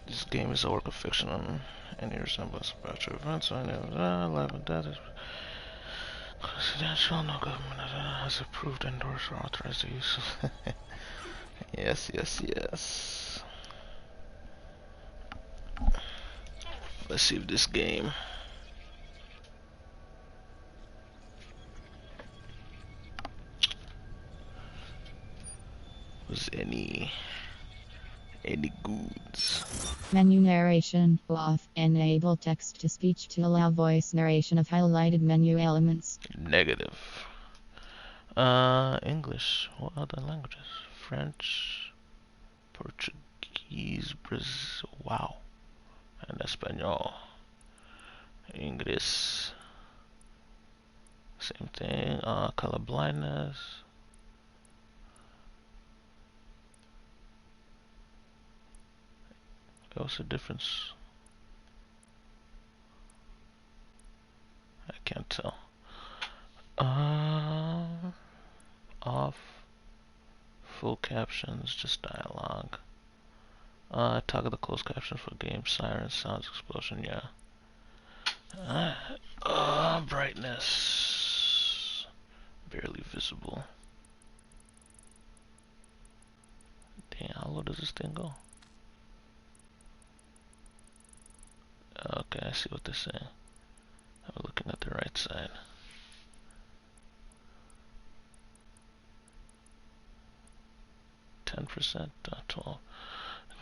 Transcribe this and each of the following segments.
This game is a work of fiction on any resemblance of actual events. So I know life and death is confidential. No government has approved, endorsed, or authorized the use of. Yes, yes, yes. Let's see if this game was any goods. Menu narration off. Enable text to speech to allow voice narration of highlighted menu elements. Negative. English. What other languages? French, Portuguese, Brazil. Wow. And Espanol. English. Same thing. Color blindness. What's the difference? I can't tell. Off. Full captions, just dialogue. Toggle the closed captions for game, sirens, sounds, explosion, yeah. Brightness. Barely visible. Dang, how low does this thing go? Okay, I see what they're saying. I'm looking at the right side. %, 12.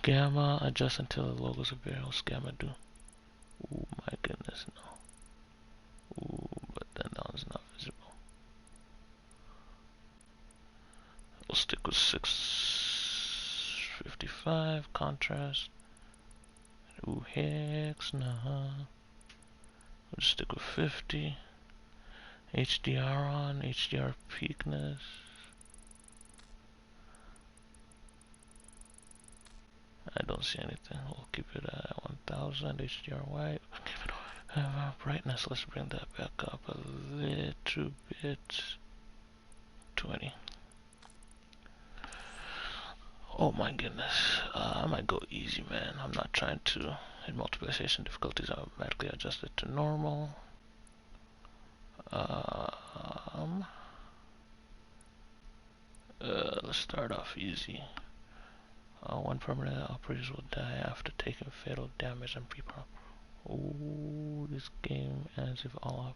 Gamma, adjust until the logos appear. What's gamma do? Ooh, my goodness, no. Ooh, but then that one's not visible. We'll stick with 655, contrast. Ooh, hex, nah. We'll just stick with 50. HDR on, HDR peakness. I don't see anything. We'll keep it at 1000 HDR white. Brightness, let's bring that back up a little bit. 20. Oh my goodness. I might go easy, man. I'm not trying to hit multiplication difficulties. I automatically adjust it to normal. Let's start off easy. One permanent operators will die after taking fatal damage and people. Ooh, this game ends if all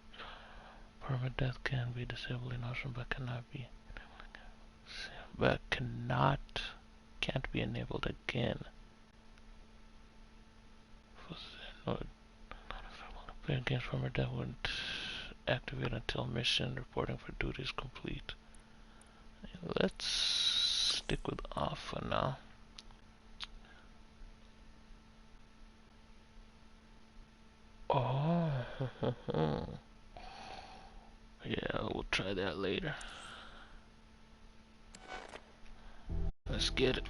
permadeath can be disabled in option, but can't be enabled again. Against permadeath wouldn't activate until mission reporting for duty is complete. Let's stick with off for now. Oh, yeah, we'll try that later. Let's get it.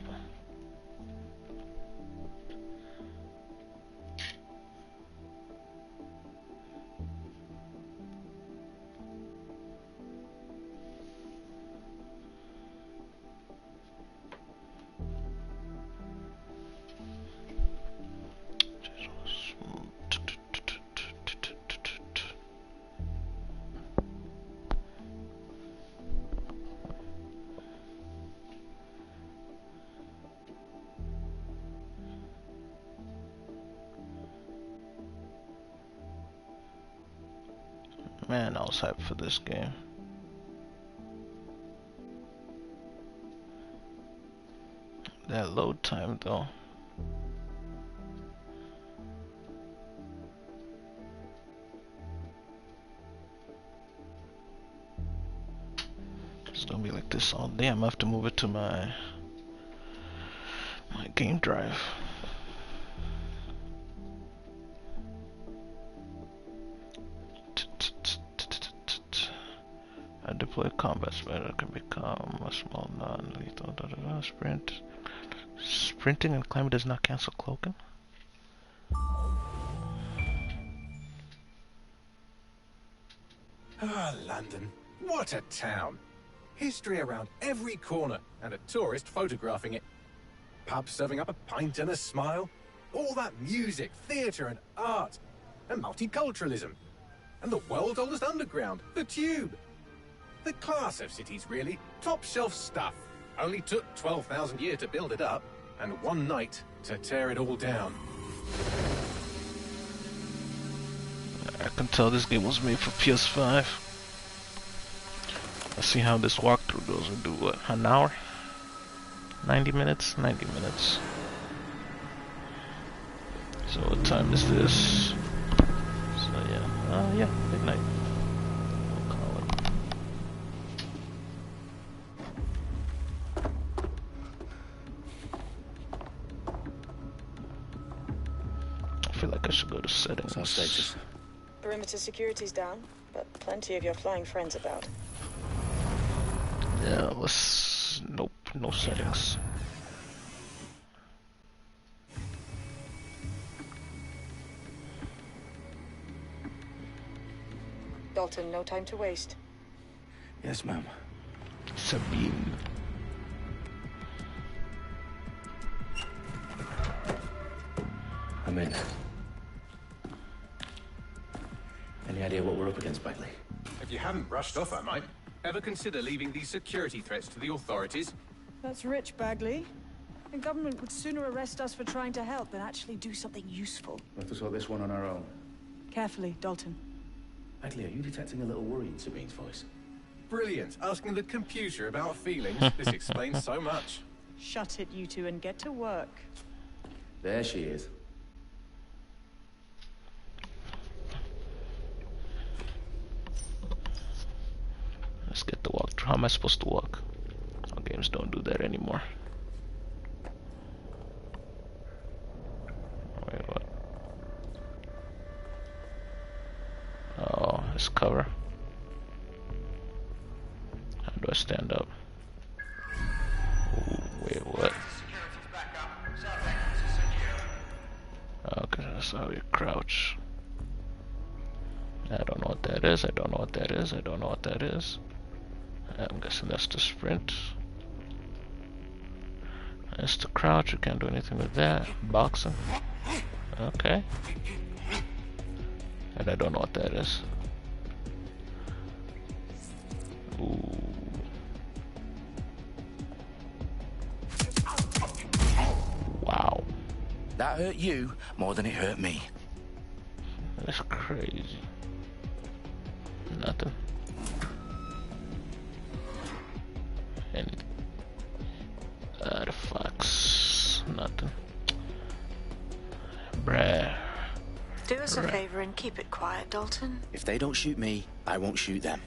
Man, I was hyped for this game. That load time though. It's gonna be like this all day. I'm gonna have to move it to my game drive. I deploy combat spider can become a small non-lethal sprint. Sprinting and climbing does not cancel cloaking. Ah, London. What a town. History around every corner and a tourist photographing it. Pubs serving up a pint and a smile. All that music, theatre and art, and multiculturalism. And the world's oldest underground, the Tube. The class of cities, really. Top shelf stuff. Only took 12,000 years to build it up, and one night to tear it all down. I can tell this game was made for PS5. Let's see how this walkthrough goes. We'll do what? An hour? 90 minutes? 90 minutes. So what time is this? So yeah. Yeah, midnight. We'll call it. I feel like I should go to settings. What's our status? Perimeter security's down, but plenty of your flying friends about. Yeah, let's... Nope, no settings. Dalton, no time to waste. Yes, ma'am. Sabine. I'm in. Any idea what we're up against, Bagley? If you hadn't brushed off, I might. Ever consider leaving these security threats to the authorities? That's rich, Bagley. The government would sooner arrest us for trying to help than actually do something useful. We'll have to sort this one on our own. Carefully, Dalton. Bagley, are you detecting a little worry in Sabine's voice? Brilliant. Asking the computer about feelings. This explains so much. Shut it, you two, and get to work. There she is. Let's get the walk. How am I supposed to walk? Oh, games don't do that anymore. Wait, what? Oh, it's cover. How do I stand up? Ooh, wait, what? Okay, that's how you crouch. I don't know what that is. I don't know what that is. I don't know what that is. I'm guessing that's the sprint. That's the crouch. You can't do anything with that. Boxing. Okay. And I don't know what that is. Ooh. Wow. That hurt you more than it hurt me. That's crazy. Nothing. Any artifacts? Nothing. Bruh. Do us a favor and keep it quiet, Dalton. If they don't shoot me, I won't shoot them.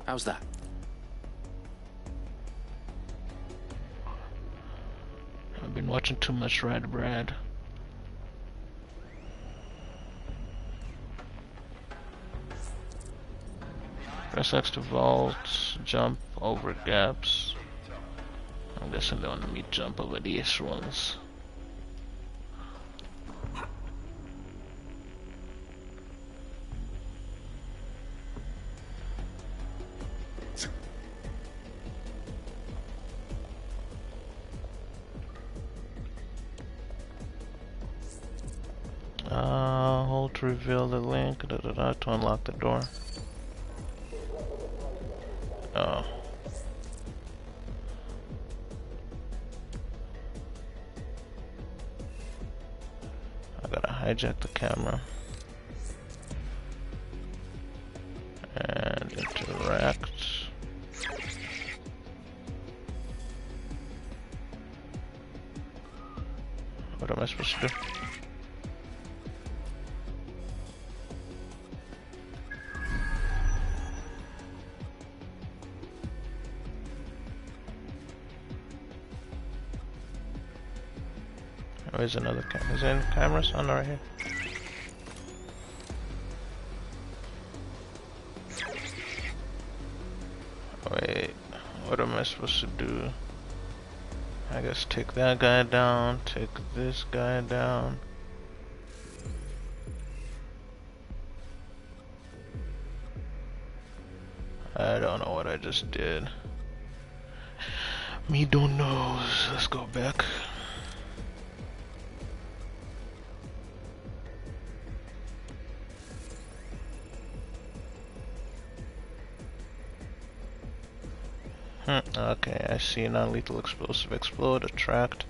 How's that? I've been watching too much Red Brad. Press X to vault, jump over gaps. I'm guessing they want me to jump over these ones. Hold to reveal the link to unlock the door. Oh. I gotta hijack the camera and interact. What am I supposed to do? Where's another camera? Is there any cameras? Oh, no, right here. Wait, what am I supposed to do? I guess take that guy down, take this guy down. I don't know what I just did. Me don't know. Let's go back. Okay, I see non-lethal explosive. Explode, attract.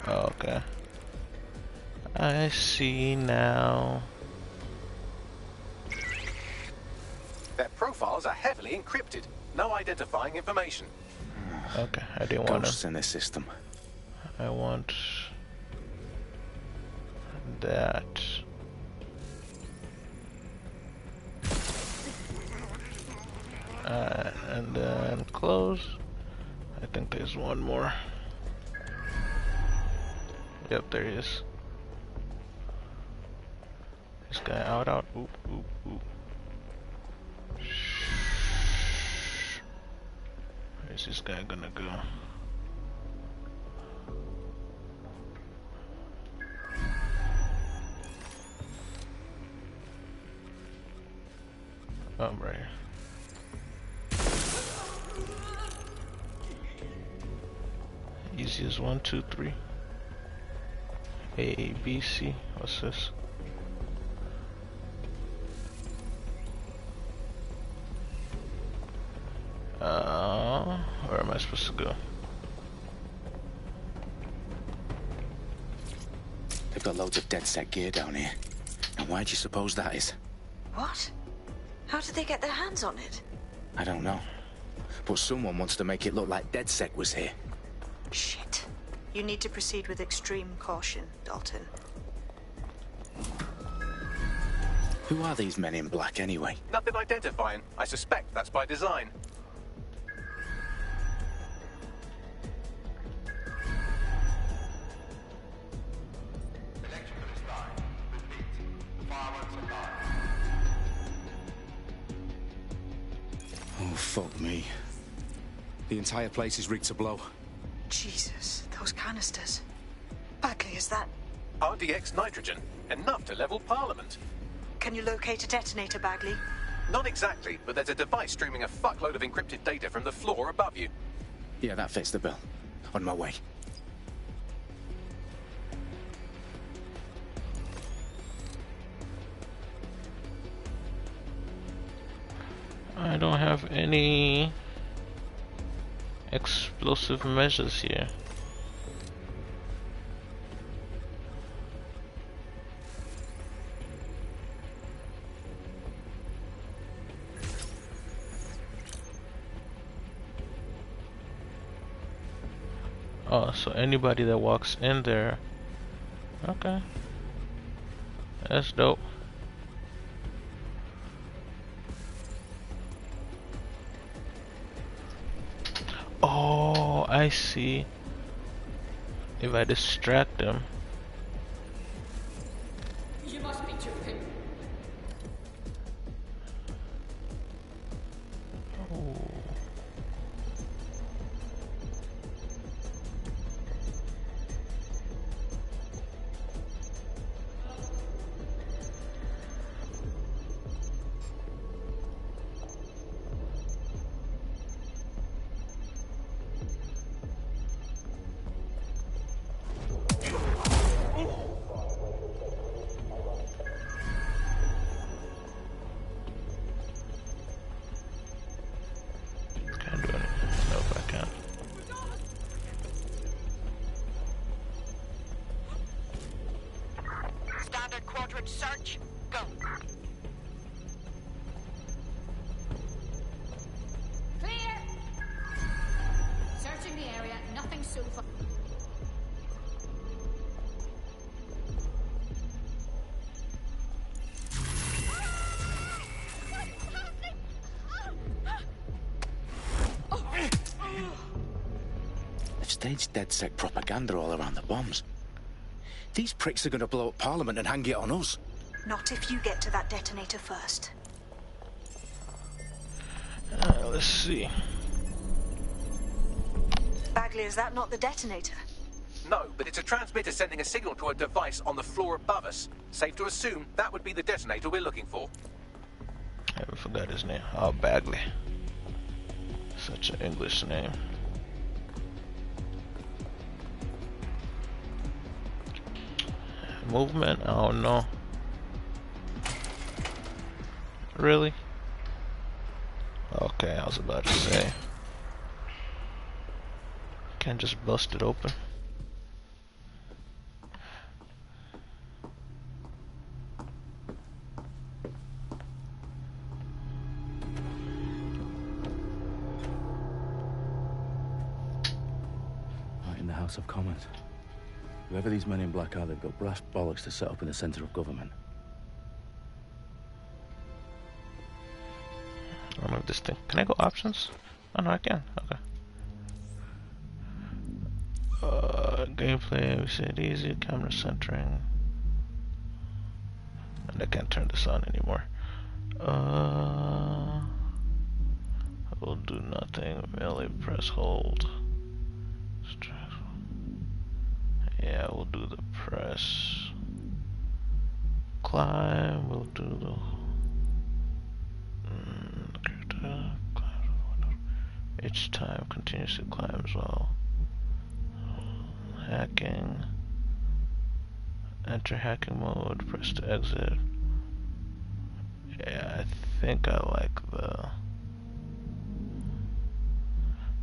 Okay. I see now. Their profiles are heavily encrypted. No identifying information. Okay, I didn't want Ghosts to. in this system. I want that. And then close. I think there's one more. Yep, there he is. This guy out. Oop, oop, oop. Where's this guy gonna go? Oh, I'm right here. Easy as 1, 2, 3. A, B, C. What's this? Where am I supposed to go? They've got loads of DedSec gear down here. And why do you suppose that is? What? How did they get their hands on it? I don't know. But someone wants to make it look like DedSec was here. Shit. You need to proceed with extreme caution, Dalton. Who are these men in black anyway? Nothing identifying. I suspect that's by design. Oh, fuck me. The entire place is rigged to blow. Jesus, those canisters. Bagley, is that... RDX nitrogen. Enough to level Parliament. Can you locate a detonator, Bagley? Not exactly, but there's a device streaming a fuckload of encrypted data from the floor above you. Yeah, that fits the bill. On my way. I don't have any explosive measures here. Oh, so anybody that walks in there. Okay. That's dope. Oh, I see. If I distract them. You must be joking. Oh. Can't do anything. Nope, I can't. Standard quadrant search. Go. Clear. Searching the area. Nothing so far. They've staged DedSec propaganda all around the bombs. These pricks are going to blow up Parliament and hang it on us. Not if you get to that detonator first. Let's see. Bagley, is that not the detonator? No, but it's a transmitter sending a signal to a device on the floor above us. Safe to assume that would be the detonator we're looking for. I forgot his name. Oh, Bagley. Such an English name. Movement? I don't know. Really? Okay, I was about to say. Can't just bust it open. Right in the House of Commons. Whoever these men in black are, they've got brass bollocks to set up in the centre of government. I don't know if this thing. Can I go options? Oh no, I can. Okay. Gameplay, we said easy, camera centering. And I can't turn this on anymore. We'll do nothing. Melee, press hold. Yeah, we'll do the press. Climb, we'll do the each time continuously climb as well. Hacking. Enter hacking mode, press to exit. Yeah, I think I like the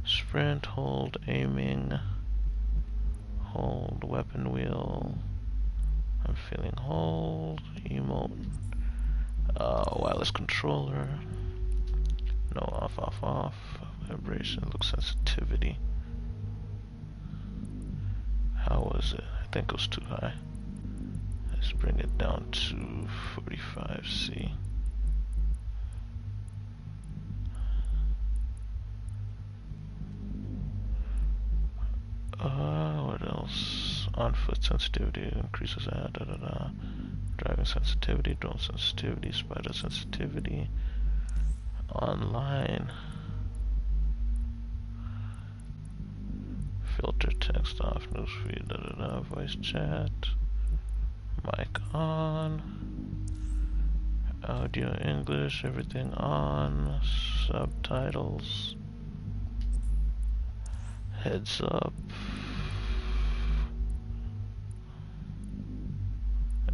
sprint, hold, aiming, hold, weapon wheel. I'm feeling hold, emote, wireless controller. No, off, vibration, look sensitivity. How was it? I think it was too high. Let's bring it down to 45C. What else? On foot sensitivity increases driving sensitivity, drone sensitivity, spider sensitivity. Online. Filter text off, newsfeed, voice chat. Mic on. Audio English, everything on. Subtitles. Heads up.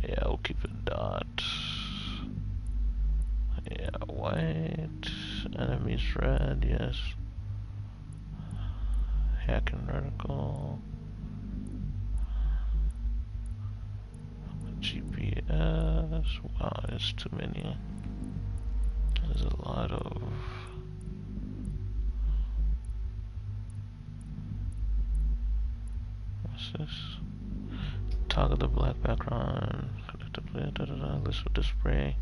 Yeah, we'll keep it dot. Yeah, white. Enemies red, yes. Hacking vertical. GPS. Wow, there's too many. There's a lot of. What's this? Toggle the black background. List with display.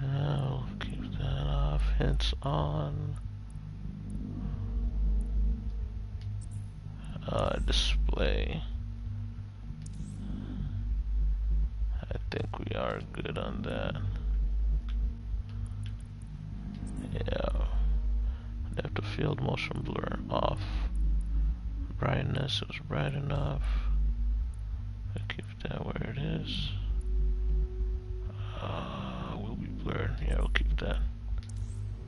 I'll keep that off. Hints on. Display. I think we are good on that. Yeah. Depth of field motion blur off. Brightness, it was bright enough. I keep that where it is. Will be blurred. Yeah, we'll keep that.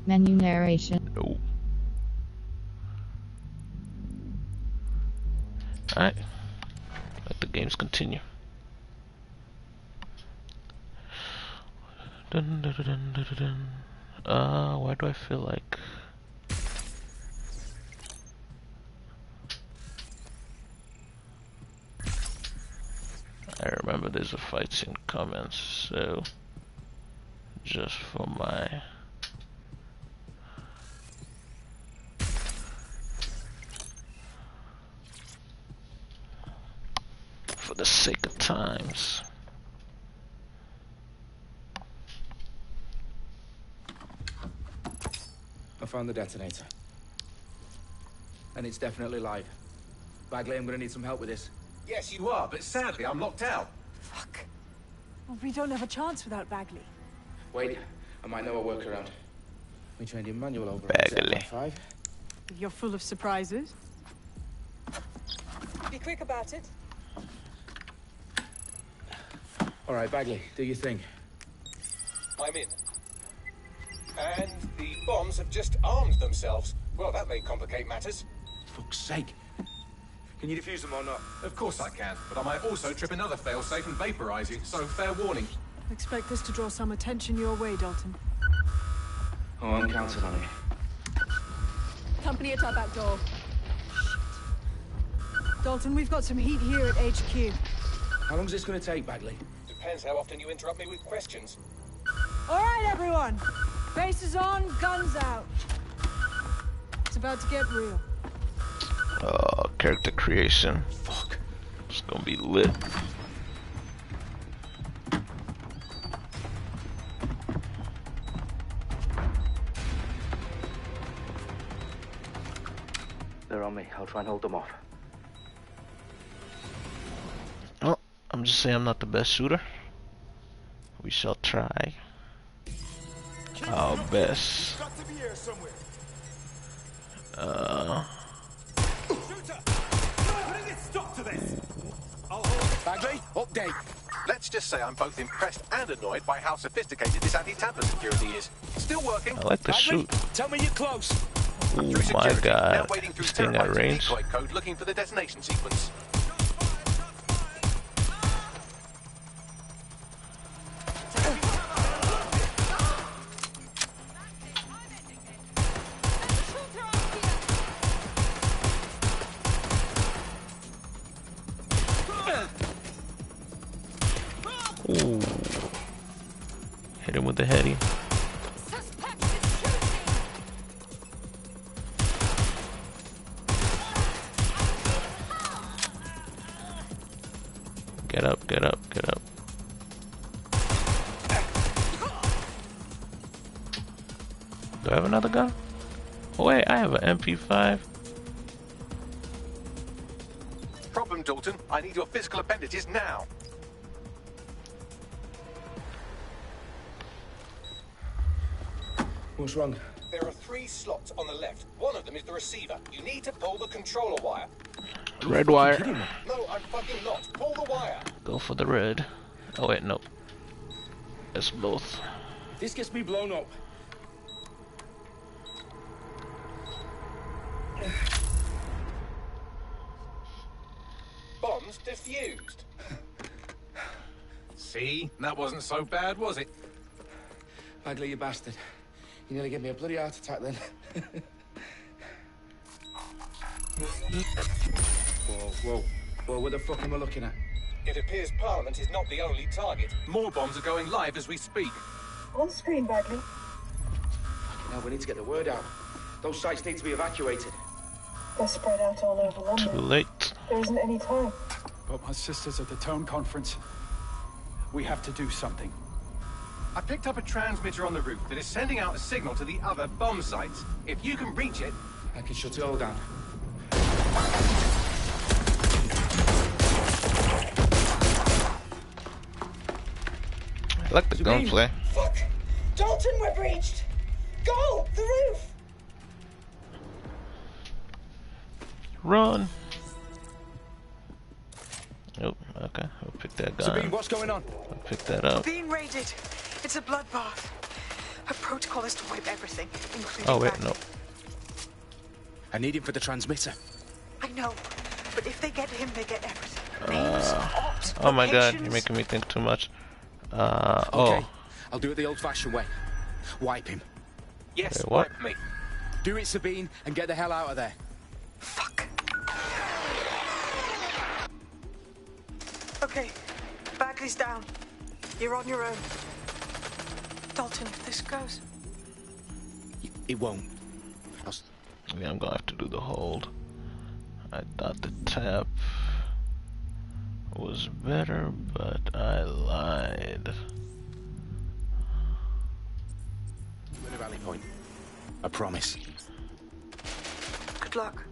Menu narration. No. Alright. Let the games continue. Dun, dun, dun, dun, dun, dun. Why do I feel like I remember there's a fight scene coming, so just for my for the sake of times. I found the detonator. And it's definitely live. Bagley, I'm gonna need some help with this. Yes, you are, but sadly I'm locked out. Fuck. Well, we don't have a chance without Bagley. Wait, I might know a workaround. We trained Emmanuel over Bagley. at 5. You're full of surprises. Be quick about it. All right, Bagley, do your thing. I'm in. And the bombs have just armed themselves. Well, that may complicate matters. Fuck's sake. Can you defuse them or not? Of course I can, but I might also trip another failsafe and vaporize you, so fair warning. Expect this to draw some attention your way, Dalton. Oh, I'm counting on it. Company at our back door. Dalton, we've got some heat here at HQ. How long's this going to take, Bagley? Depends how often you interrupt me with questions. All right, everyone. Faces on, guns out. It's about to get real. Character creation. Fuck. It's gonna be lit. They're on me. I'll try and hold them off. Oh, I'm just saying I'm not the best shooter. We shall try our best. Bagley, update. Let's just say I'm both impressed and annoyed by how sophisticated this anti-tamper security is. Still working. I like the Bagley, shoot. tell me you're close. Oh Through my security, now god. wading through This thing at terabytes of range. decoy code looking for the detonation sequence. Ooh. Hit him with the heady. Suspect is shooting! Get up, get up, get up. Do I have another gun? Oh wait, I have an MP5. Problem, Dalton. I need your physical appendages now. What's wrong? There are 3 slots on the left. One of them is the receiver. You need to pull the controller wire. Red wire. No, I'm fucking not. Pull the wire. Go for the red. Oh wait, no. It's both. This gets me blown up. Bombs defused. See? That wasn't so bad, was it? Bagley, you bastard. You nearly gave me a bloody heart attack then. Whoa. What the fuck am I looking at? It appears Parliament is not the only target. More bombs are going live as we speak. On screen, Bagley. Now we need to get the word out. Those sites need to be evacuated. They're spread out all over Too London. late. There isn't any time. But my sister's at the Tone Conference. We have to do something. I picked up a transmitter on the roof that is sending out a signal to the other bomb sites. If you can reach it... I can shut it all down. I like the gunplay. Fuck! Dalton, we're breached! Go! The roof! Run! Oh, okay. I'll pick that gun. Sabine, what's going on? I'll pick that up. Being raided. It's a bloodbath. Her protocol is to wipe everything, including Oh wait, Bagley. no. I need him for the transmitter. I know, but if they get him, they get everything. Names, ops, Oh my god, you're locations. making me think too much. Okay, Oh. I'll do it the old-fashioned way. Wipe him. Yes, Wait, what? wipe me. Do it, Sabine, and get the hell out of there. Fuck. Okay, Bagley's down. You're on your own. Dalton, if this goes... It won't. Yeah, I'm gonna have to do the hold. I thought the tap was better, but I lied. We're at rally point. I promise. Good luck.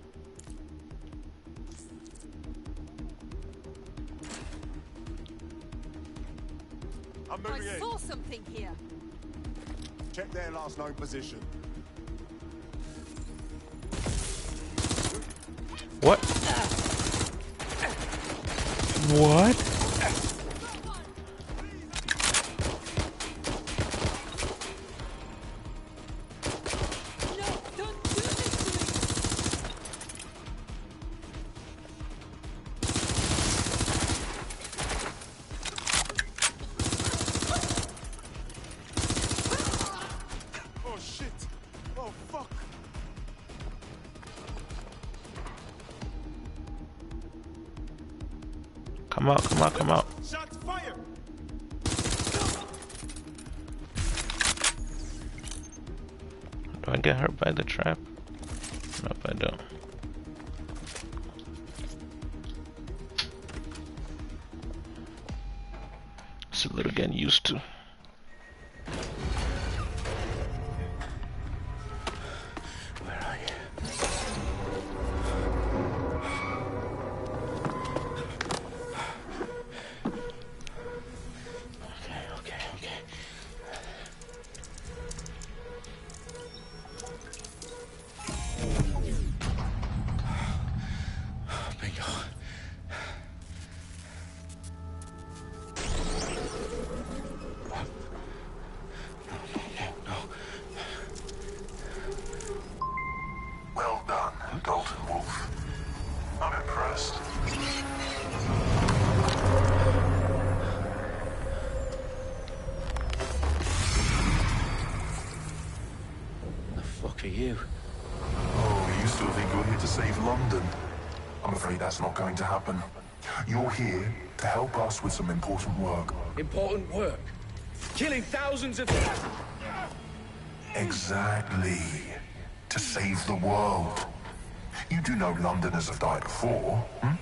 I'm moving I in. saw something here. Check their last known position. What? What? No, don't do this to me. Oh shit! Come out, come out, come out. Shots fired! Do I get hurt by the trap? Nope, I don't. It's a little getting used to. Where are you? Okay. Bingo. Well done, Dalton Wolf. I'm impressed. The fuck are you? Oh, you still think you're here to save London? I'm afraid that's not going to happen. You're here to help us with some important work. Important work. Killing thousands of... Exactly. To save the world. You do know Londoners have died before, hmm?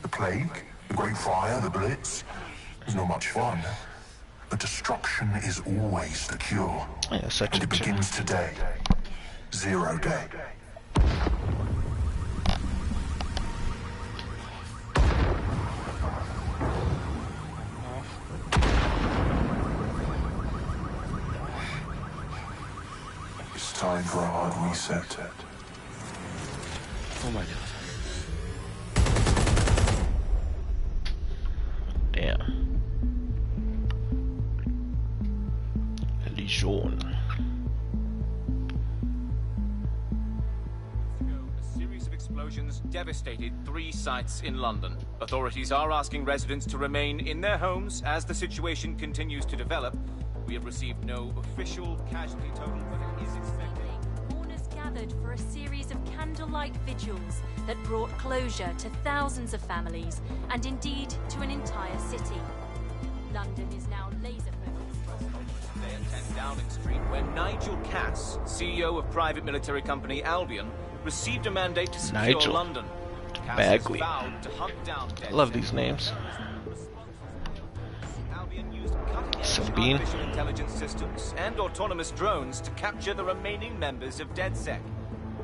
The plague, the Great Fire, the Blitz. It's not much fun. But destruction is always the cure. Yeah, such And a it begins today. Zero Day. It's time for a hard reset. Oh my god. Damn. Legion. A series of explosions devastated 3 sites in London. Authorities are asking residents to remain in their homes as the situation continues to develop. We have received no official casualty total, but it is expected. Mourners gathered for a series of candlelight vigils that brought closure to thousands of families and indeed to an entire city. London is now laser focused. Today at 10 Downing Street, where Nigel Cass, CEO of private military company Albion, received a mandate to secure Nigel. London. Cass Bagley. has vowed to hunt down I love these names. Albion used cutting-edge Sabine. artificial intelligence systems and autonomous drones to capture the remaining members of DedSec.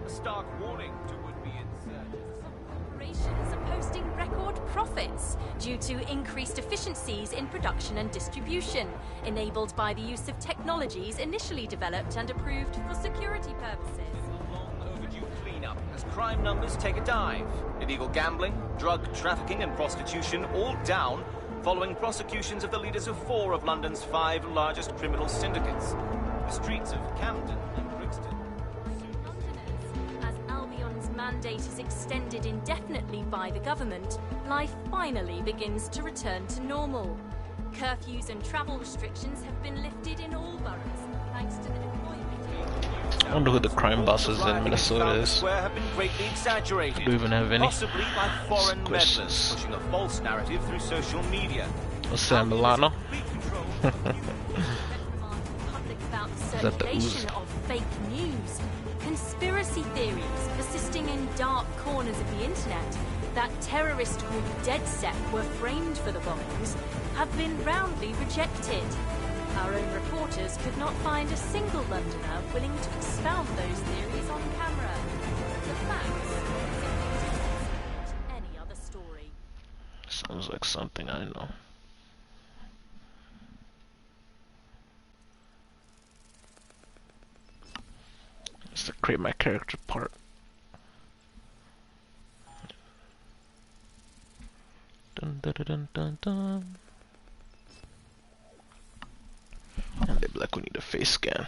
A stark warning to would-be insurgents. Corporations are posting record profits due to increased efficiencies in production and distribution, enabled by the use of technologies initially developed and approved for security purposes. Overdue cleanup as crime numbers take a dive. Illegal gambling, drug trafficking and prostitution all down following prosecutions of the leaders of 4 of London's 5 largest criminal syndicates. The streets of Camden and Brixton. Londoners, as Albion's mandate is extended indefinitely by the government, life finally begins to return to normal. Curfews and travel restrictions have been lifted in all boroughs, thanks to the deployment. I wonder who the crime bosses in Minnesota is. Square have been greatly exaggerated, Do we even have any? possibly by foreign Squishes. meddlers pushing a false narrative through social media. What's that, Milano? Public about the Is that the circulation ooze? of fake news, conspiracy theories persisting in dark corners of the internet that terrorist group DedSec were framed for the bombings have been roundly rejected. Our own reporters could not find a single Londoner willing to expound those theories on camera. The facts simply don't any other story. Sounds like something I know. It's to create my character part. Dun dun dun dun dun. And they be like, we need a face scan.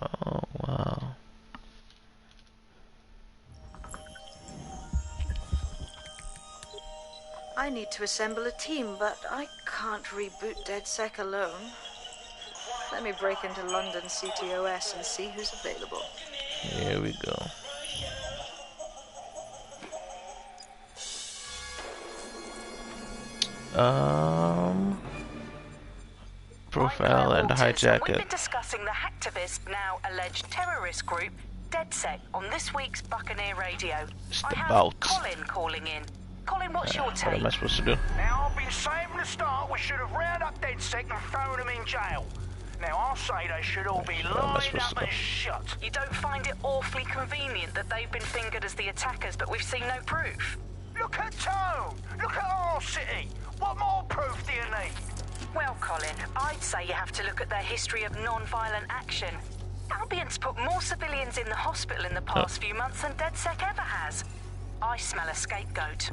Oh wow. I need to assemble a team, but I can't reboot DedSec alone. Let me break into London CTOS and see who's available. Here we go. Profile and hijack We've it. been discussing the hacktivist, now alleged terrorist group, DedSec, on this week's Buccaneer Radio. I have about. Colin calling in. Colin, what's your What take? am I supposed to do? Now, I've been saying from the start we should have rounded up DedSec and thrown them in jail. Now, I'll say they should all be lined up and shot. You don't find it awfully convenient that they've been fingered as the attackers, but we've seen no proof? Look at Tone! Look at our city! What more proof do you need? Well, Colin, I'd say you have to look at their history of non-violent action. Albion's put more civilians in the hospital in the past few months than DedSec ever has. I smell a scapegoat.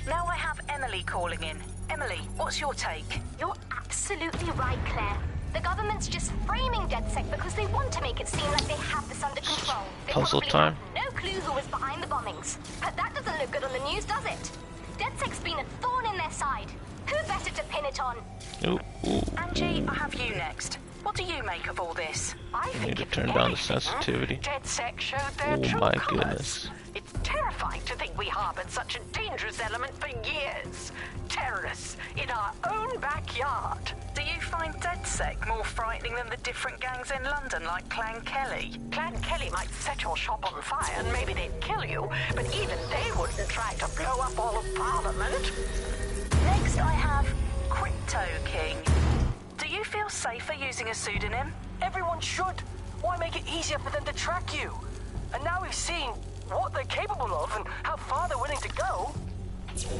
Now I have Emily calling in. Emily, what's your take? You're absolutely right, Claire. The government's just framing DedSec because they want to make it seem like they have this under control. They Puzzle probably time. have no clue who was behind the bombings. But that doesn't look good on the news, does it? DedSec's been a thorn in their side. Who better to pin it on? Angie, I have you next. What do you make of all this? I need to turn down the sensitivity. DedSec showed their Oh true my colours. goodness. It's terrifying to think we harboured such a dangerous element for years. Terrorists in our own backyard. Do you find DedSec more frightening than the different gangs in London like Clan Kelly? Clan Kelly might set your shop on fire and maybe they'd kill you, but even they wouldn't try to blow up all of Parliament. Next I have Crypto King. Do you feel safer using a pseudonym? Everyone should. Why make it easier for them to track you? And now we've seen what they're capable of and how far they're willing to go.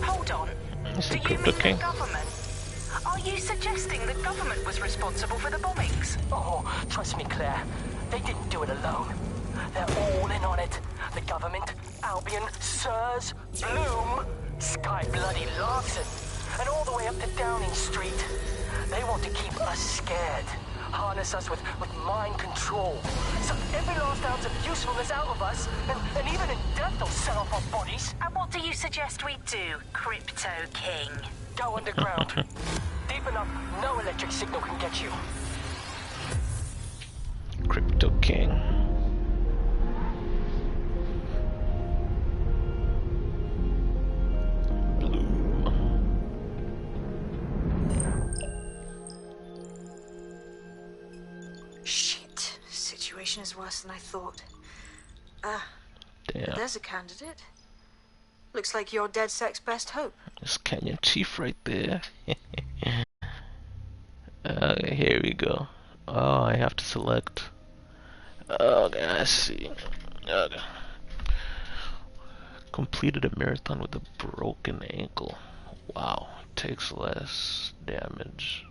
Hold on. Do you mean the government? Are you suggesting the government was responsible for the bombings? Oh, trust me, Claire. They didn't do it alone. They're all in on it. The government, Albion, Sirs, Bloom, Sky Bloody Larson, and all the way up to Downing Street. They want to keep us scared. Harness us with mind control. Suck every last ounce of usefulness out of us, and even in death they'll set off our bodies. And what do you suggest we do, Crypto King? Go underground. Deep enough, no electric signal can get you. Crypto King. Shit. Situation is worse than I thought. Damn. There's a candidate. Looks like you're DedSec's best hope. It's Canyon Chief right there. Okay, here we go. Oh, I have to select. Okay, I see. Okay. Completed a marathon with a broken ankle. Wow, takes less damage.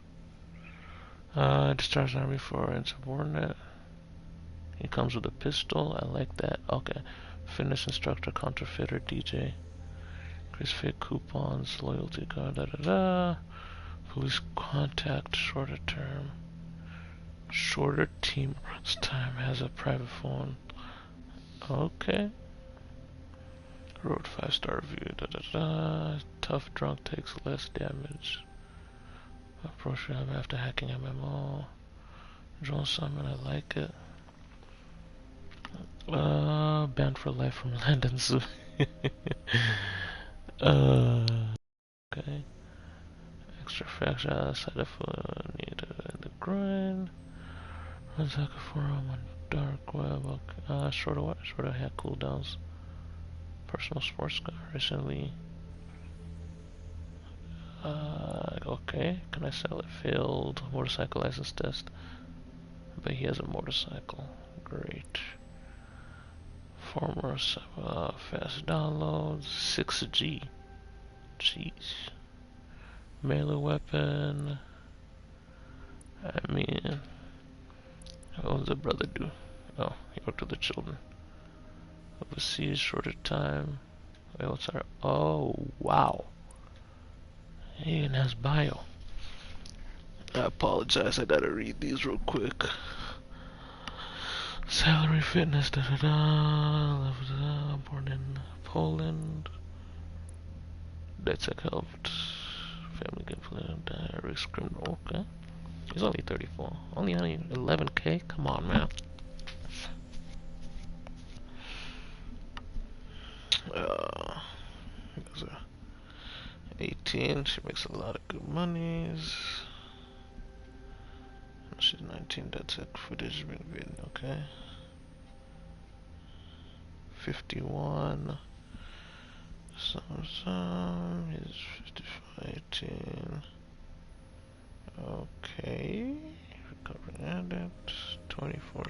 Discharge army for insubordinate. He comes with a pistol. I like that. Okay. Fitness instructor, counterfeiter, DJ. Increase fake coupons, loyalty card, Police contact, shorter term. Shorter team time, has a private phone. Okay. Wrote 5-star review. Tough drunk takes less damage. Approach after hacking MMO. Joel Simon, I like it. Banned for life from London Zoo. Okay. Extra fracture side of needed in the grind. Runs like a forum on dark web. Shorter hack cooldowns. Personal sports car recently. Okay, can I sell it? Failed motorcycle license test. But he has a motorcycle. Great. Former fast downloads. 6G. Jeez. Melee weapon. I mean, what does the brother do? Oh, he worked with the children. Overseas, shorter time. Wait, what's our? Oh, wow. He even has bio. I apologize, I gotta read these real quick. Salary, fitness, born in Poland. DedSec helped. Family good, risk criminal. Okay. He's only 34. Only 11k? Come on, man. Those are 18. She makes a lot of good monies. She's 19. That's it. Footage being good. Okay. 51. Some. He's 55. 18. Okay. Recovering addict. 24.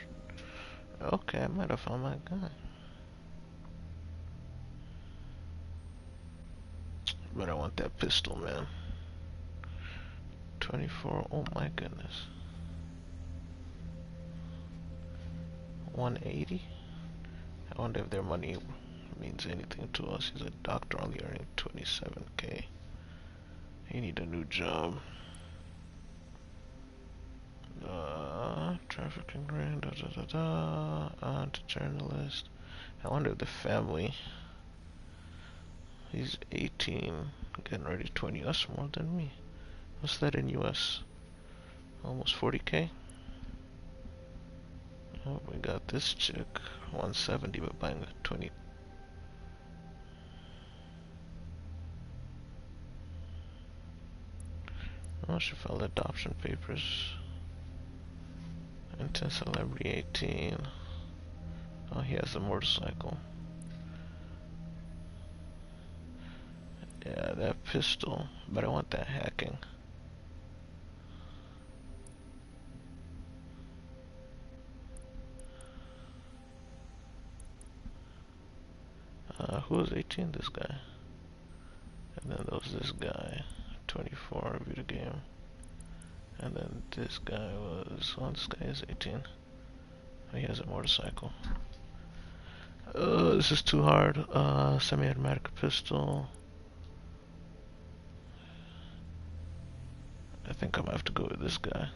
Okay, I might have found my guy. But I want that pistol, man. 24. Oh my goodness. 180. I wonder if their money means anything to us. He's a doctor, only earning 27k. He need a new job. Trafficking grand, journalist. I wonder if the family. He's 18, getting ready 20. That's more than me. What's that in US? Almost 40k. Oh, we got this chick, 170, but buying a 20. Oh, she filed adoption papers. Intense celebrity 18. Oh, he has a motorcycle. Yeah, that pistol, but I want that hacking. Who was 18? This guy. And then there was this guy, 24, reviewed the game. And then this guy was, well, this guy is 18. Oh, he has a motorcycle. This is too hard. Semi-automatic pistol. I think I'm gonna have to go with this guy.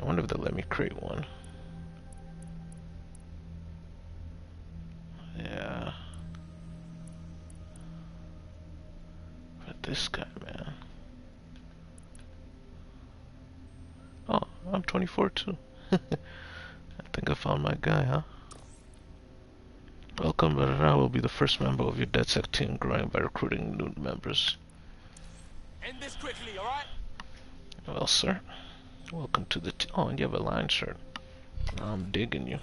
I wonder if they'll let me create one. Yeah. But this guy, man. Oh, I'm 24 too. I think I found my guy, huh? Welcome, Barra will be the first member of your DedSec team, growing by recruiting new members. End this quickly, alright? Well, sir. Welcome to the oh, and you have a line shirt. I'm digging you.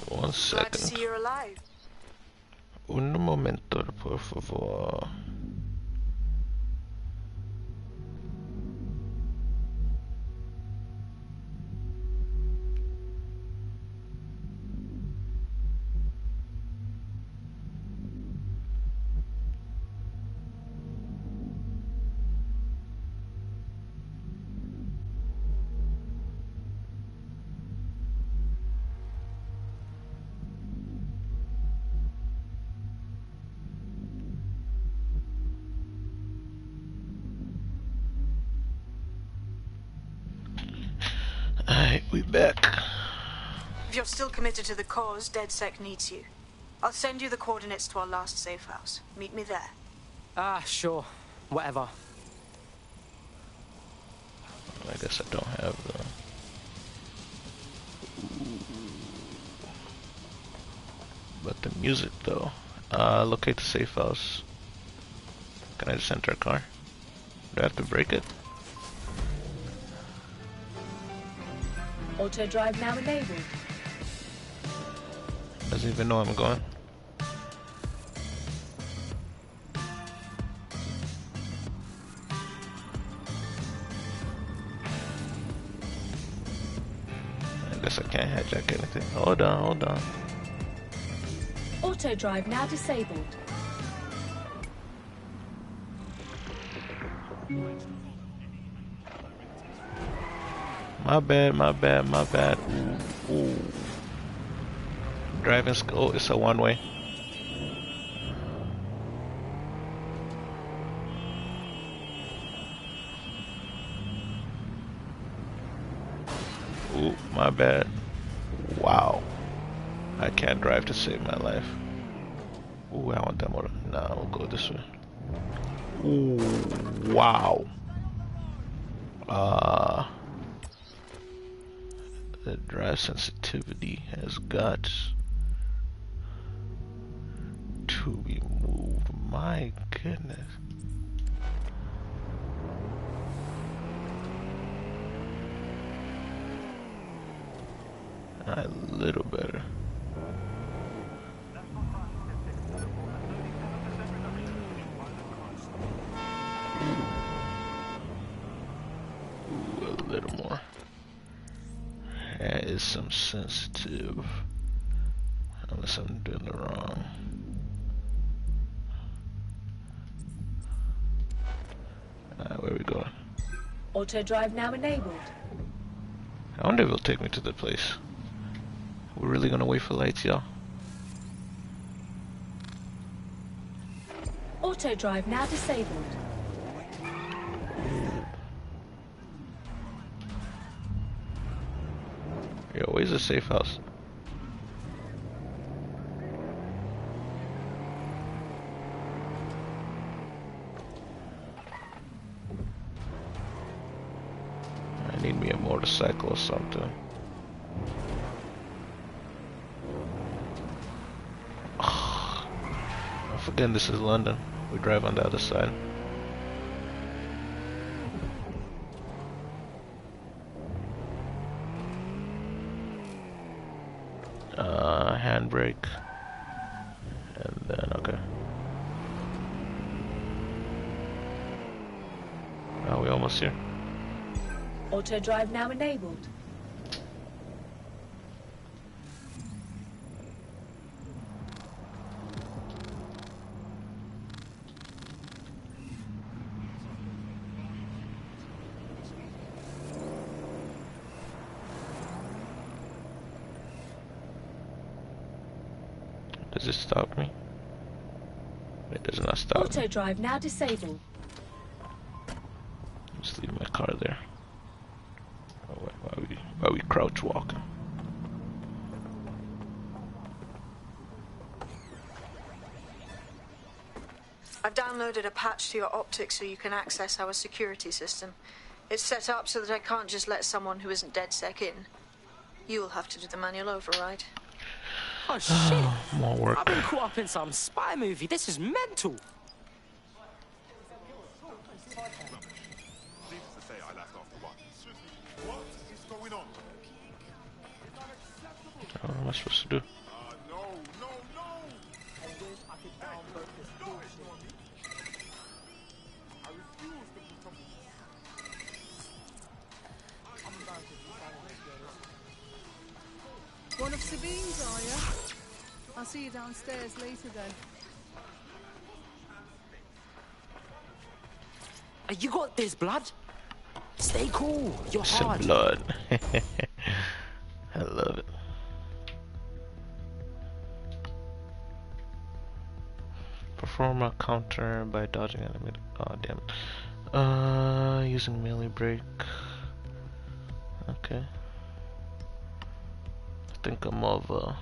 One second. Glad to see you're alive. Un momento, por favor. Alright, we back. If you're still committed to the cause, DedSec needs you. I'll send you the coordinates to our last safe house. Meet me there. Ah, sure. Whatever. I guess I don't have the... But the music though. Locate the safe house. Can I just enter a car? Do I have to break it? Auto drive now enabled. Doesn't even know I'm going. I can't hijack anything. Hold on, hold on. Auto drive now disabled. My bad, my bad, my bad. Ooh, ooh. Driving school, it's a one-way. Ooh, my bad. Wow. I can't drive to save my life. Ooh, I want that motor. Nah, we'll go this way. Ooh, wow. The drive sensitivity has got to be moved. My goodness. A little better. Ooh, a little more. That is some sensitive. Unless I'm doing it wrong. Alright, where are we going? Auto drive now enabled. I wonder if it'll take me to the place. We're really gonna wait for lights, y'all. Auto drive now disabled. Yo, where's the safe house? I need me a motorcycle or something. I'm forgetting this is London. We drive on the other side. Handbrake. And then, okay. Are we almost here? Auto drive now enabled. Does it stop me? It does not stop Auto me. drive now disabled. Just leave my car there. Why we crouch walking? I've downloaded a patch to your optics so you can access our security system. It's set up so that I can't just let someone who isn't DedSec in. You'll have to do the manual override. Oh shit! More work. I've been caught up in some spy movie. This is mental. Needless to say, I left after one. What is going on? What am I supposed to do? No, no, no! I refuse to become... One of Sabine's, are you? I'll see you downstairs later then. You got this, blood. Stay cool. You're Some hard. blood. I love it. Perform a counter by dodging enemy. Oh damn it. Using melee break. Okay. I think I'm more of a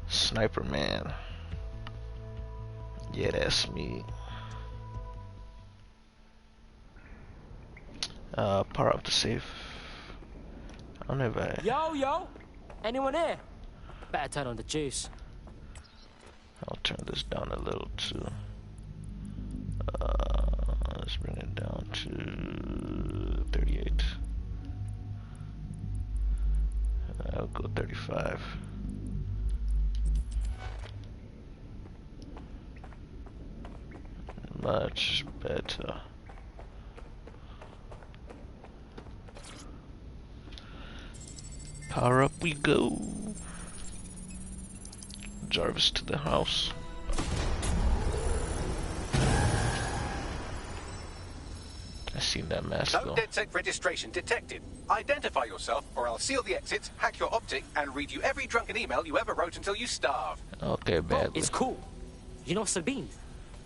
sniper man. Yeah, that's me. Power up the safe. I don't know if I... Yo! Anyone here? Better turn on the juice. I'll turn this down a little too. Let's bring it down to 38. I'll go 35. Much better. Power up we go. Jarvis to the house. I seen that mask No though. DedSec registration detected. Identify yourself, or I'll seal the exits, hack your optic, and read you every drunken email you ever wrote until you starve. Okay, bad. It's cool. You know Sabine?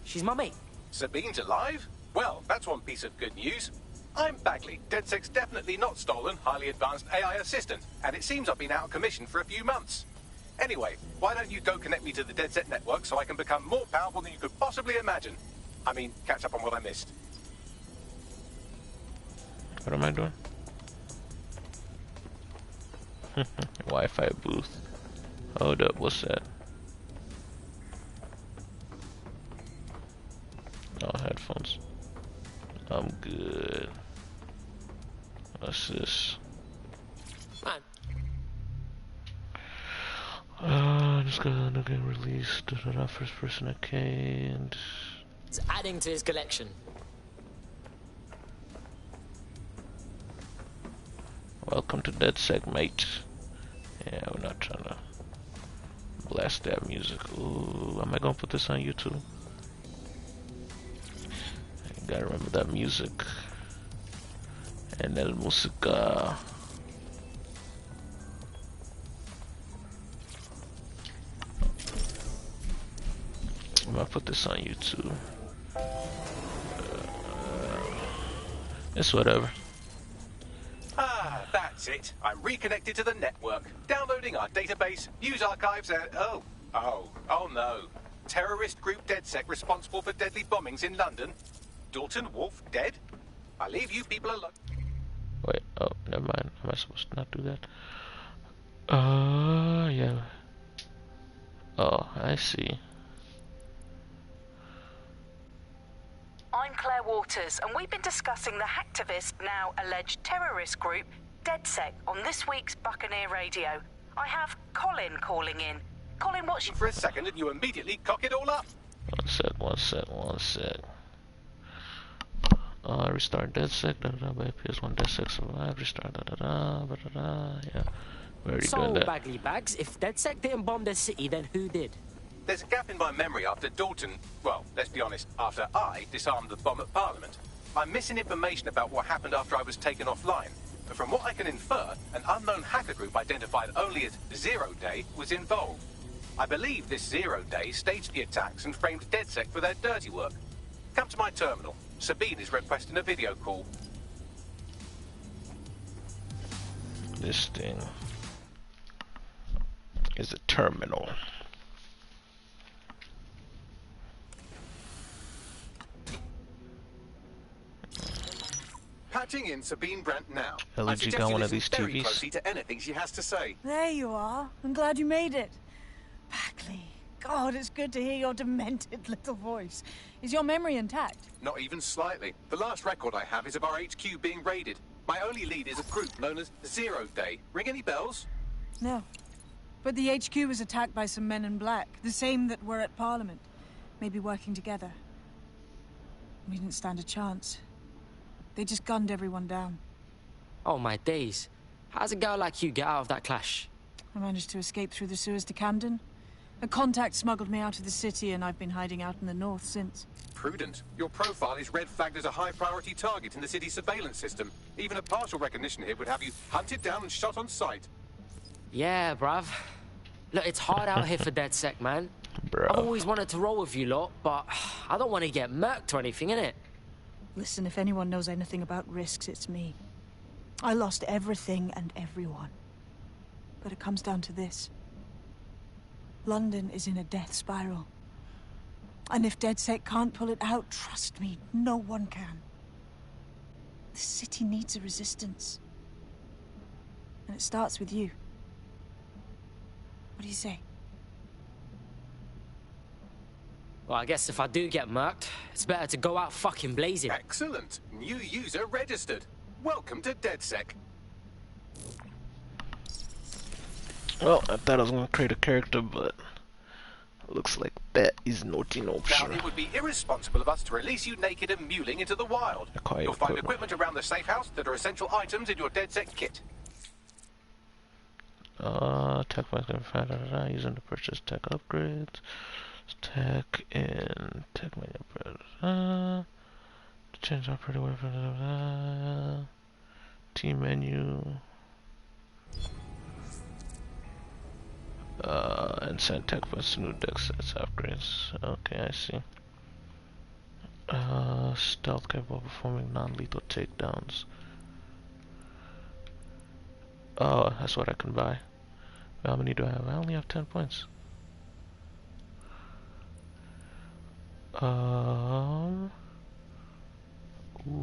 She's my mate. Sabine's alive? Well, that's one piece of good news. I'm Bagley, DedSec's definitely not stolen, highly advanced AI assistant, and it seems I've been out of commission for a few months. Anyway, why don't you go connect me to the DedSec network so I can become more powerful than you could possibly imagine? I mean, catch up on what I missed. What am I doing? Wi-Fi booth. Hold up, what's that? Oh, headphones. I'm good. What's this? Just gonna get released. First person account. It's adding to his collection. Welcome to DedSec, mate. Yeah, we're not trying to blast that music. Ooh, am I gonna put this on YouTube? I gotta remember that music. And el música. I'm gonna put this on YouTube. It's whatever. Ah, that's it. I'm reconnected to the network. Downloading our database, news archives, and... Oh no. Terrorist group DedSec responsible for deadly bombings in London. Dalton Wolf dead? I leave you people alone. Wait, oh, never mind. Am I supposed to not do that? Yeah. Oh, I see. I'm Claire Waters, and we've been discussing the hacktivist, now alleged terrorist group, DedSec, on this week's Buccaneer Radio. I have Colin calling in. Colin, what's your... For a second and you immediately cock it all up. One sec. Restart DedSec, by PS1 DedSec survive, restart, yeah. We're already doing that. Bagley Bags, if DedSec didn't bomb the city, then who did? There's a gap in my memory after Dalton, well, let's be honest, after I disarmed the bomb at Parliament. I'm missing information about what happened after I was taken offline. But from what I can infer, an unknown hacker group identified only as Zero Day was involved. I believe this Zero Day staged the attacks and framed DedSec for their dirty work. Come to my terminal. Sabine is requesting a video call. This thing is a terminal. Patching in Sabine Brandt now. At least you got one of these very TVs. closely to anything she has to say. There you are. I'm glad you made it. Bagley. God, it's good to hear your demented little voice. Is your memory intact? Not even slightly. The last record I have is of our HQ being raided. My only lead is a group known as Zero Day. Ring any bells? No. But the HQ was attacked by some men in black, the same that were at Parliament. Maybe working together. We didn't stand a chance. They just gunned everyone down. Oh my days. How's a girl like you get out of that clash? I managed to escape through the sewers to Camden. A contact smuggled me out of the city, and I've been hiding out in the north since. Prudent. Your profile is red flagged as a high-priority target in the city's surveillance system. Even a partial recognition here would have you hunted down and shot on sight. Yeah, bruv. Look, it's hard out here for DedSec, man. I've always wanted to roll with you lot, but I don't want to get murked or anything, innit? Listen, if anyone knows anything about risks, it's me. I lost everything and everyone. But it comes down to this. London is in a death spiral. And if DedSec can't pull it out, trust me, no one can. The city needs a resistance. And it starts with you. What do you say? Well, I guess if I do get murked, it's better to go out fucking blazing. Excellent. New user registered. Welcome to DedSec. Well, I thought I was going to create a character, but looks like that is not an option. Now, it would be irresponsible of us to release you naked and mewling into the wild. You'll find equipment around the safe house that are essential items in your DedSec kit. Tech points can be found using to purchase tech upgrades. Tech in tech menu. Change operating weapon. Team menu. And send tech points to new deck sets upgrades. Okay, I see. Stealth capable of performing non-lethal takedowns. Oh, that's what I can buy. How many do I have? I only have 10 points. Ooh,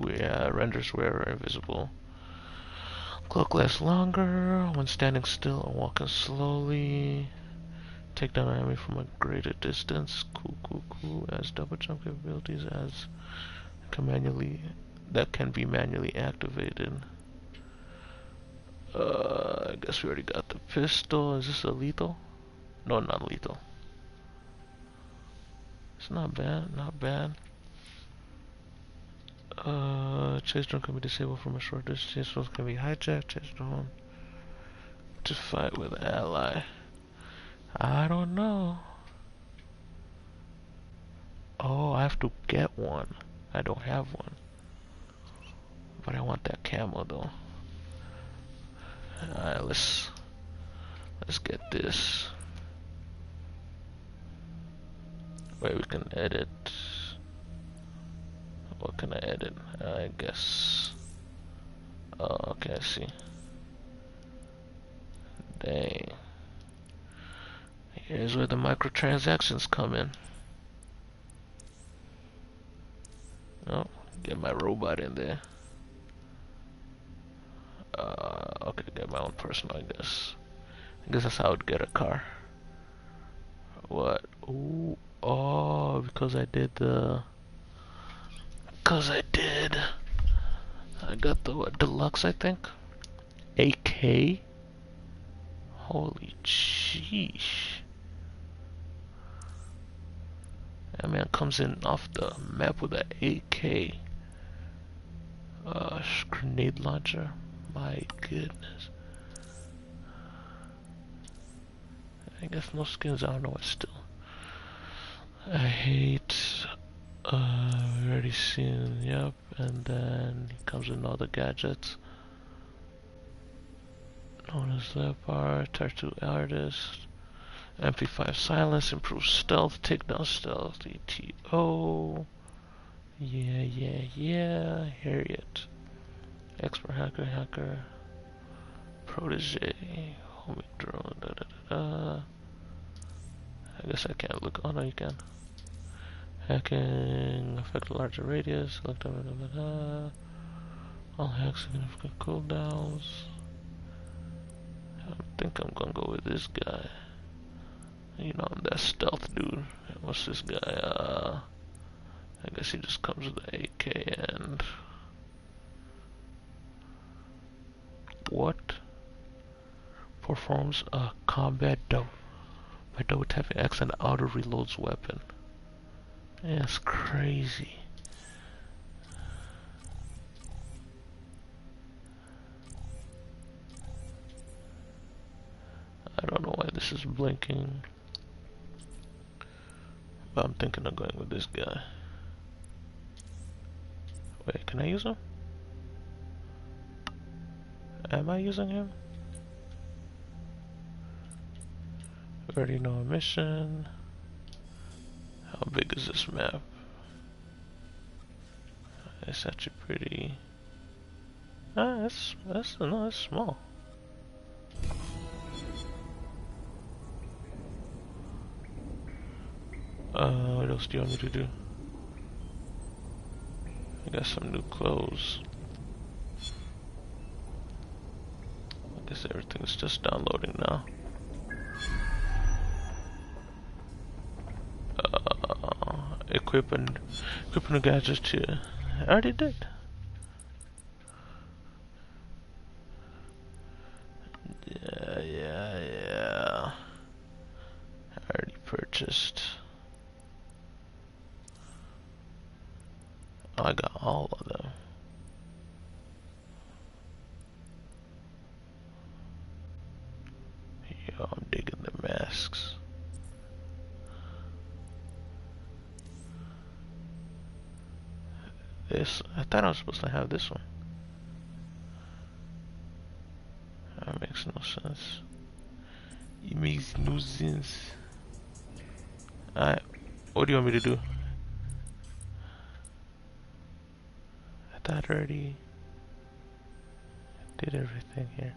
yeah, renders wearer invisible. Cloak lasts longer when standing still or walking slowly. Take down an enemy from a greater distance. Cool. As double jump capabilities that can be manually activated. I guess we already got the pistol. Is this a lethal? No, not lethal. It's not bad, not bad. Chase drone can be disabled from a short distance. Chase drones can be hijacked. Chase drone to fight with ally. I don't know. Oh, I have to get one. I don't have one. But I want that camo though. Alright, let's get this. Wait, we can edit. What can I edit? I guess. Oh, okay, I see. Dang. Here's where the microtransactions come in. Oh, get my robot in there. Okay, get my own personal, I guess. I guess that's how I would get a car. What? Ooh, oh, because I did the... I got the, what, deluxe, I think? AK? Holy sheesh. That man comes in off the map with an AK. Grenade launcher. My goodness. I guess no skins, I don't know what still. I hate, we already seen, yep, and then he comes with all the gadgets. Known as Leopard, Tattoo Artist, MP5 Silence, improves stealth, takedown stealth, ETO, yeah, Harriet, Expert Hacker, Protege, Homing Drone, I guess I can't look, oh no you can. Hacking, affect a larger radius, select all hacks significant cooldowns. I think I'm gonna go with this guy. You know, I'm that stealth dude. What's this guy? I guess he just comes with the AK and... What? Performs a combat double by double tapping X and auto reloads weapon. Yeah, that's crazy. I don't know why this is blinking, but I'm thinking of going with this guy. Wait, can I use him? Am I using him? We already know a mission. How big is this map? It's actually pretty... that's small. What else do you want me to do? I got some new clothes. I guess everything's just downloading now. Equipping the gadgets to... I already did. Yeah. I already purchased. Oh, I got all of them. this. I thought I was supposed to have this one. That makes no sense. It makes no sense. Alright, what do you want me to do? I thought I already did everything here.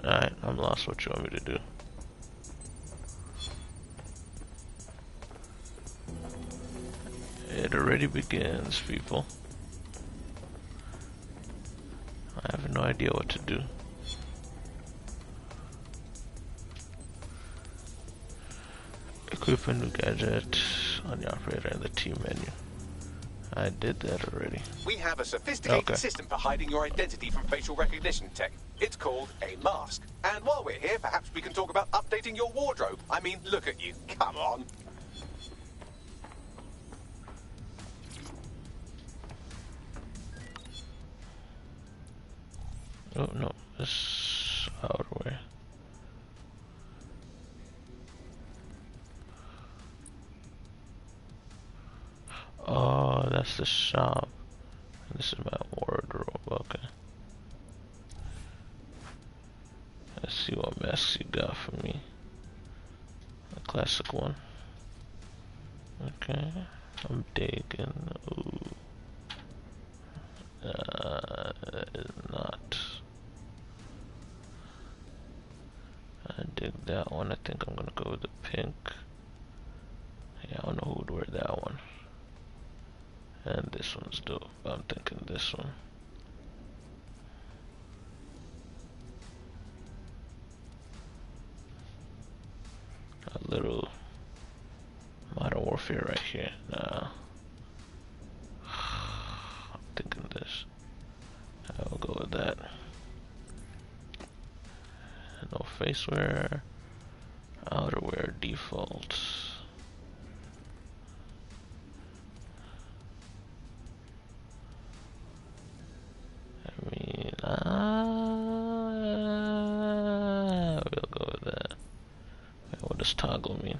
Alright, I'm lost. What you want me to do? It already begins, people. I have no idea what to do. Equip a new gadget on the operator in the team menu. I did that already. We have a sophisticated system for hiding your identity from facial recognition tech. It's called a mask. And while we're here, perhaps we can talk about updating your wardrobe. I mean, look at you. Come on. Oh no, this outerwear. Oh, that's the shop. This is my wardrobe, okay. Let's see what masks you got for me. A classic one. Okay, I'm digging. Ooh. Not. I dig that one. I think I'm gonna go with the pink. Yeah, I don't know who would wear that one. And this one's dope. I'm thinking this one. A little Modern Warfare right here. Nah. I'm thinking this. I'll go with that. No face wear. Outerwear default. We'll go with that. What does toggle mean?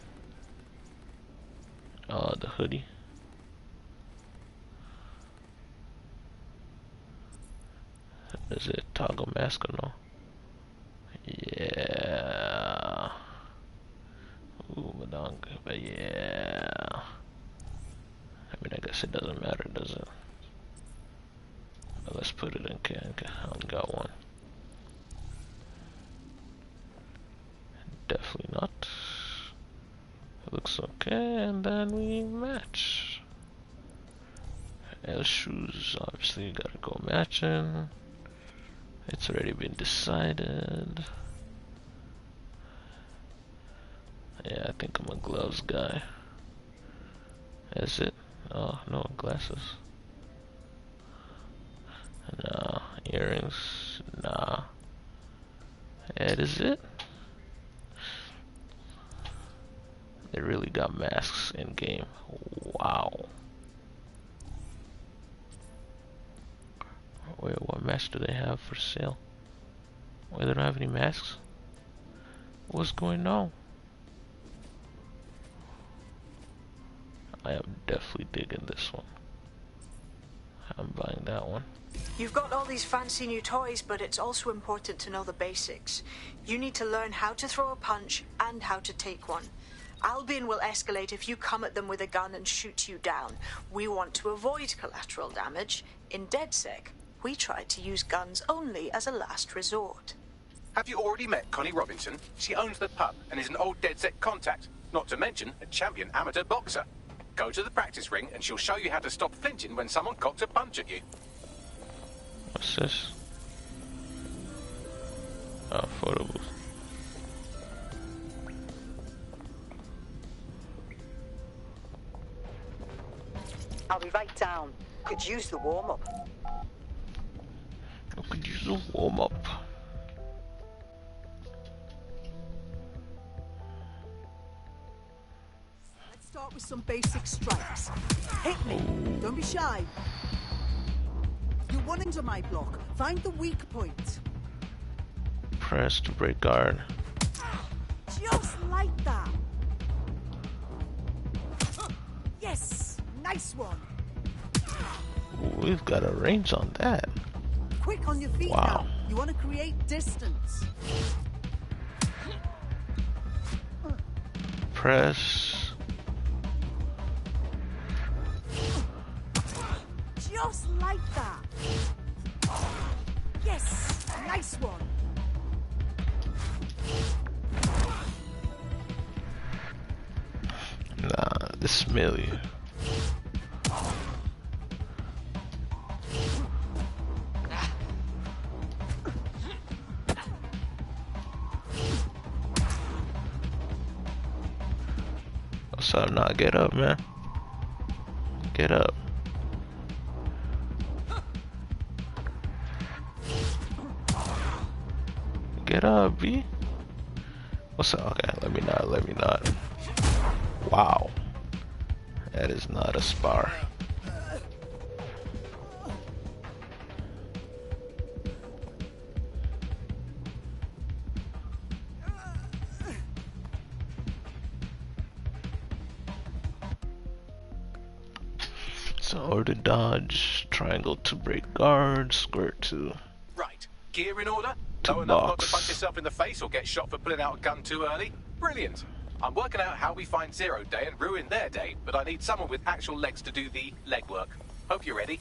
Oh, the hoodie. Is it toggle mask or no? Yeah. Ooh, madong, but yeah. I mean, I guess it doesn't matter, does it? But let's put it in can. I only got one. Definitely not. It looks okay, and then we match. L shoes, obviously, gotta go matching. It's already been decided. Yeah, I think I'm a gloves guy. Is it? Oh, no, glasses. Nah, earrings. Nah. That is it. They really got masks in game. Wow. Wait, what masks do they have for sale? Wait, they don't have any masks? What's going on? I am definitely digging this one. I'm buying that one. You've got all these fancy new toys, but it's also important to know the basics. You need to learn how to throw a punch and how to take one. Albion will escalate if you come at them with a gun and shoot you down. We want to avoid collateral damage. In DedSec, we try to use guns only as a last resort. Have you already met Connie Robinson? She owns the pub and is an old DedSec contact, not to mention a champion amateur boxer. Go to the practice ring and she'll show you how to stop flinching when someone cocks a punch at you. What's this? Oh, photo booth. I'll be right down. Could use the warm-up. I could use a warm-up. Let's start with some basic strikes. Hit me. Don't be shy. one into my block. Find the weak point. Press to break guard. Just like that. Yes, nice one. Ooh, we've got a range on that. Quick on your feet Wow. now. You want to create distance. Press. Just like that. Yes, nice one. Nah, this smell you. What's up? Nah, get up, man. Get up. Get up, B. What's up? Okay, let me not. Wow. That is not a spar. So order dodge, triangle to break guard, square to Right. Gear in order? To Know enough not to box. punch yourself in the face or get shot for pulling out a gun too early? Brilliant. I'm working out how we find Zero Day and ruin their day, but I need someone with actual legs to do the legwork. Hope you're ready.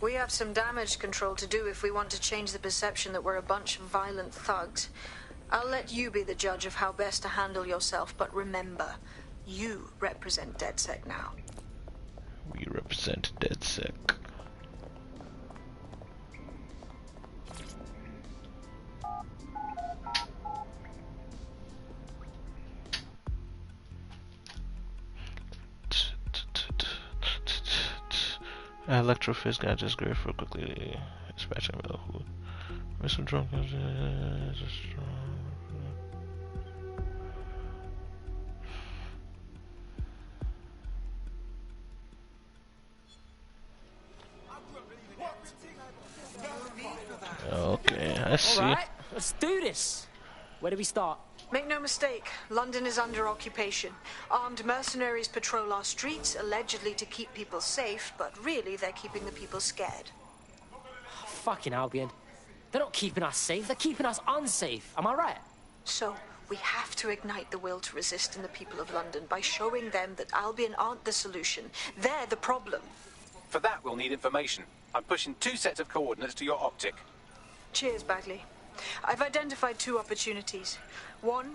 We have some damage control to do if we want to change the perception that we're a bunch of violent thugs. I'll let you be the judge of how best to handle yourself, but remember, you represent DedSec now. we represent DedSec. Electrofist got just great for quickly dispatching the who. Mr. Drunk is okay, I see. Alright, let's do this. Where do we start? Make no mistake, London is under occupation. Armed mercenaries patrol our streets, allegedly to keep people safe, but really they're keeping the people scared. Fucking Albion. They're not keeping us safe, they're keeping us unsafe. Am I right? So, we have to ignite the will to resist in the people of London by showing them that Albion aren't the solution. They're the problem. For that, we'll need information. I'm pushing 2 sets of coordinates to your optic. Cheers, Bagley. I've identified 2 opportunities. 1,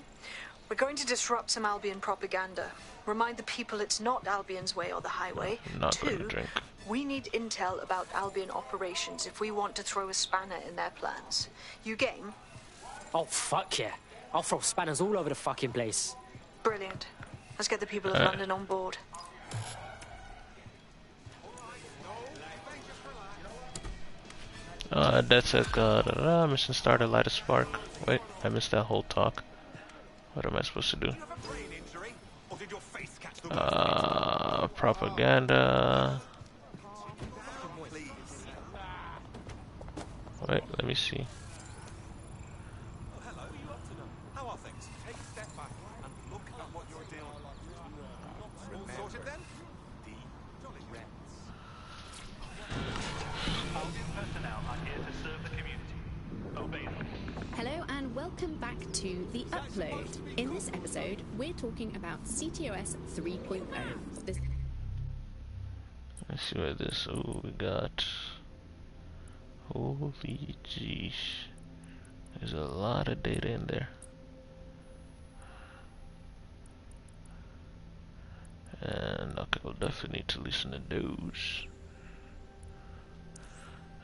we're going to disrupt some Albion propaganda. Remind the people it's not Albion's way or the highway. Not going to 2, drink. we need intel about Albion operations if we want to throw a spanner in their plans. You game? Oh, fuck yeah. I'll throw spanners all over the fucking place. Brilliant. Let's get the people of London on board. DedSec, mission started, light a spark. Wait, I missed that whole talk. What am I supposed to do? Propaganda. Wait, let me see. How are things? Take a step back and look at what you're dealing with. All sorted then? The Jolly Reds. Albion personnel are here to serve the community. Obey them. Hello and welcome back to The Upload. In this episode, we're talking about CTOS 3.0. Let's see what this. Oh, we got. Holy jeez. There's a lot of data in there. And okay, we'll definitely need to listen to those.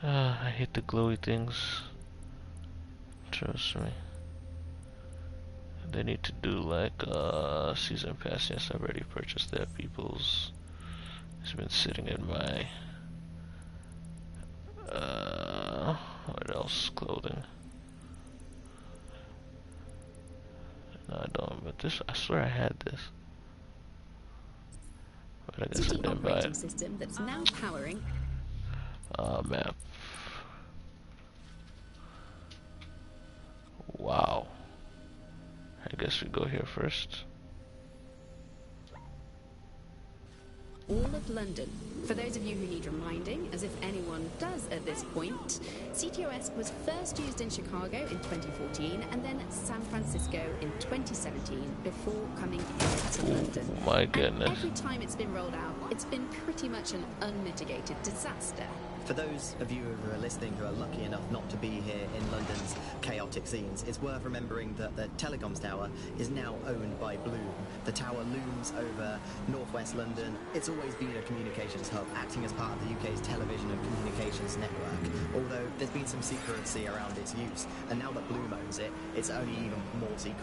I hate the glowy things. Trust me. They need to do like season pass. Yes, I've already purchased that. People's. It's been sitting in my what else? Clothing. No, I don't. But this, I swear I had this. But I guess I didn't buy operating it. system that's now powering. Map. Wow. I guess we go here first. All of London. For those of you who need reminding, as if anyone does at this point, CTOS was first used in Chicago in 2014 and then San Francisco in 2017 before coming here to London. My goodness. And every time it's been rolled out, it's been pretty much an unmitigated disaster. For those of you who are listening who are lucky enough not to be here in London's chaotic scenes, it's worth remembering that the telecoms tower is now owned by Bloom. The tower looms over northwest London. It's always been a communications hub, acting as part of the UK's television and communications network, although there's been some secrecy around its use, and now that Bloom owns it, it's only even more secret.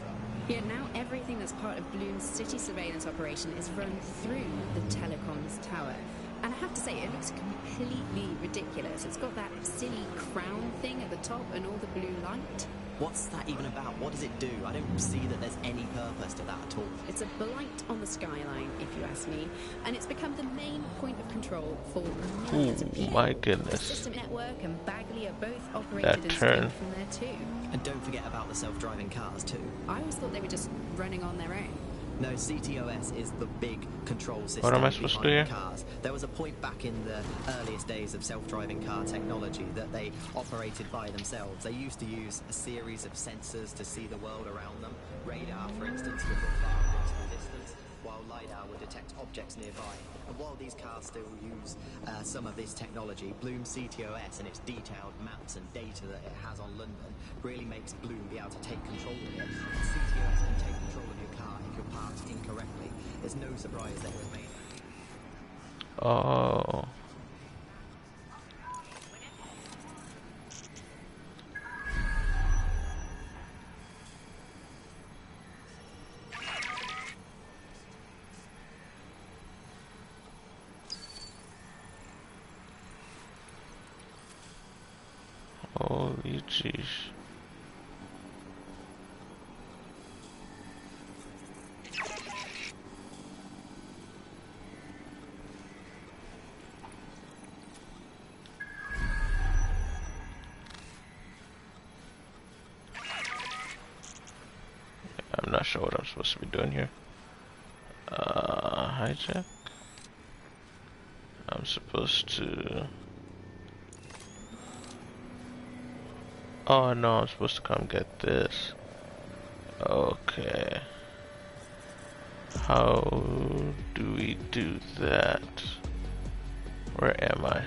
Yet now everything that's part of Bloom's city surveillance operation is run through the telecoms tower. And I have to say, it looks completely ridiculous. It's got that silly crown thing at the top and all the blue light. What's that even about? What does it do? I don't see that there's any purpose to that at all. It's a blight on the skyline, if you ask me, and it's become the main point of control for millions of people. My goodness. The System Network and Bagley are both operated and turn. scaled from there too. And don't forget about the self-driving cars too. I always thought they were just running on their own. No, CTOS is the big control system What am I supposed to do here? behind cars. There was a point back in the earliest days of self-driving car technology that they operated by themselves. They used to use a series of sensors to see the world around them. Radar, for instance, would look far across the distance, while LiDAR would detect objects nearby. And while these cars still use some of this technology, Bloom CTOS and its detailed maps and data that it has on London really makes Bloom be able to take control of it. CTOS can take control of your car if you're parked incorrectly. There's no surprise that it was made. Oh. Holy jeez. I'm not sure what I'm supposed to be doing here. Hijack. I'm supposed to... Oh no, I'm supposed to come get this. Okay. How do we do that? Where am I?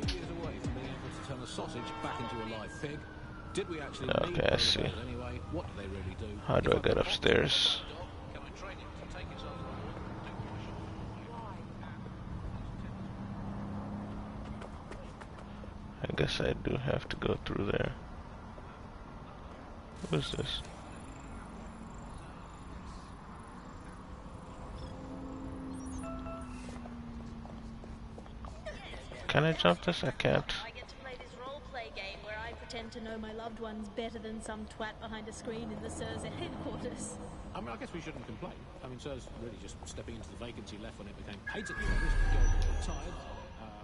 2 years away from being able to turn a sausage back into a live pig. Did we actually Okay, I see. anyway? What do they really do? How do I get upstairs? Can I train you to take yourself I guess I do have to go through there. What is this? Can I jump this? I can't. I get to play this role-play game where I pretend to know my loved ones better than some twat behind a screen in the SIRS headquarters. I mean, I guess we shouldn't complain. I mean, SIRS really just stepping into the vacancy left when it became patently obvious that Gerald was retired.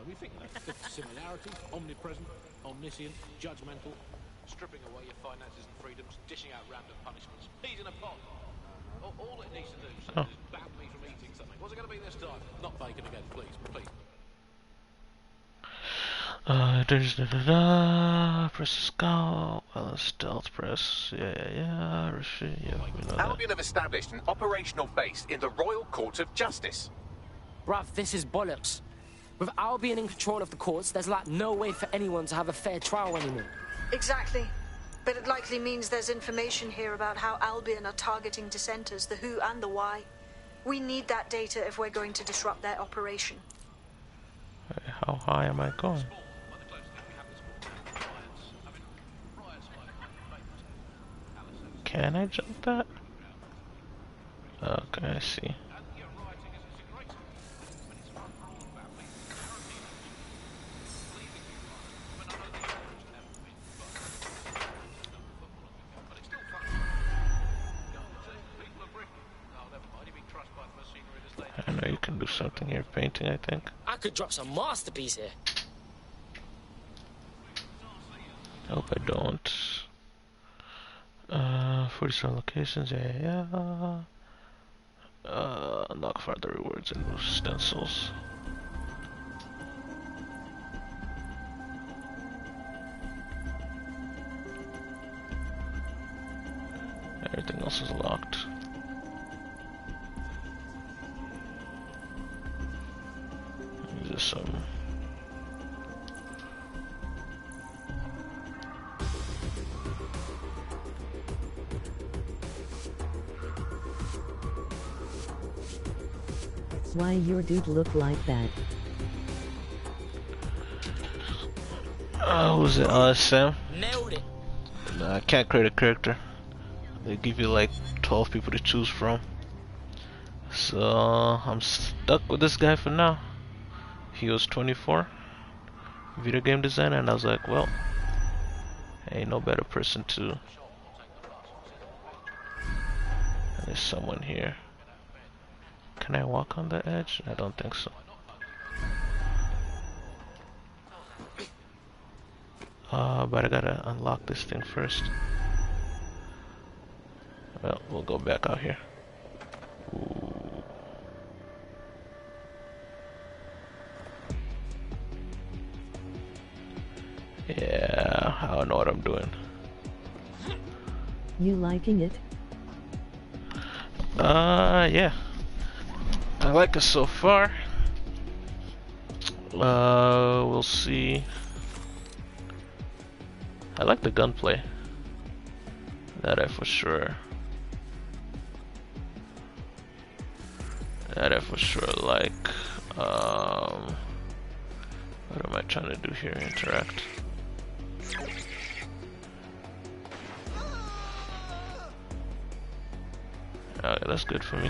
We think that fifth similarities, omnipresent, omniscient, judgmental, stripping away your finances and freedoms, dishing out random punishments, peas in a pot. All it needs to do is ban me from eating something. What's it going to be this time? Not bacon again, please, please. Press the skull. Well, stealth press. Yeah. We know that. Albion have established an operational base in the Royal Court of Justice. Bruv, this is bollocks. With Albion in control of the courts, there's like no way for anyone to have a fair trial anymore. Exactly. But it likely means there's information here about how Albion are targeting dissenters, the who and the why. We need that data if we're going to disrupt their operation. How high am I going? Can I jump that? Okay, I see. I know you can do something here, painting, I think. I could drop some masterpiece here. 47 locations, yeah. Unlock further rewards and move stencils. Everything else is locked. Just some. Why your dude look like that? Who's it? Sam? Nailed it. Nah, I can't create a character. They give you like 12 people to choose from. So I'm stuck with this guy for now. He was 24, video game designer, and I was like, well, ain't no better person to. And there's someone here. Can I walk on the edge? I don't think so. But I gotta unlock this thing first. Well, we'll go back out here. Ooh. Yeah, I don't know what I'm doing. You liking it? Yeah. I like it so far. We'll see. I like the gunplay. That I for sure. That I for sure like. What am I trying to do here? Interact. Okay, that's good for me.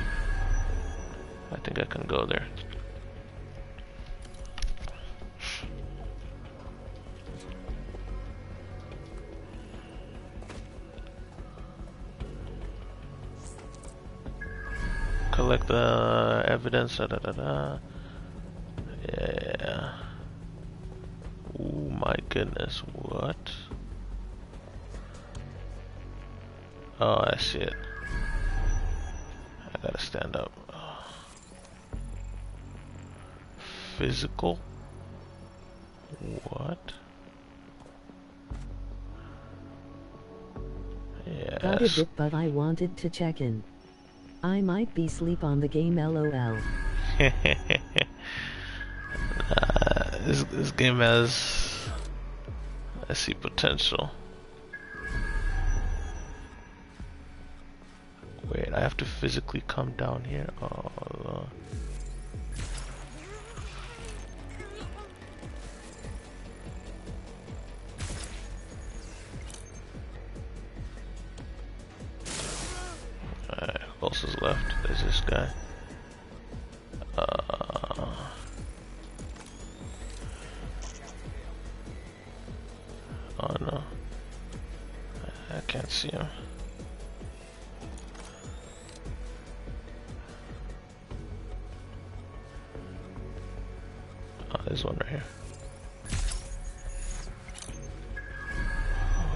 I think I can go there. Collect the evidence. Yeah. Oh my goodness, what? Oh, I see it. I gotta stand up. Physical? What? Yes. Got a bit, but I wanted to check in. I might be sleep on the game, lol. This game has, I see potential. Wait, I have to physically come down here? Oh Lord. Alright, who else is left? There's this guy. Oh no. I can't see him. Oh, there's one right here.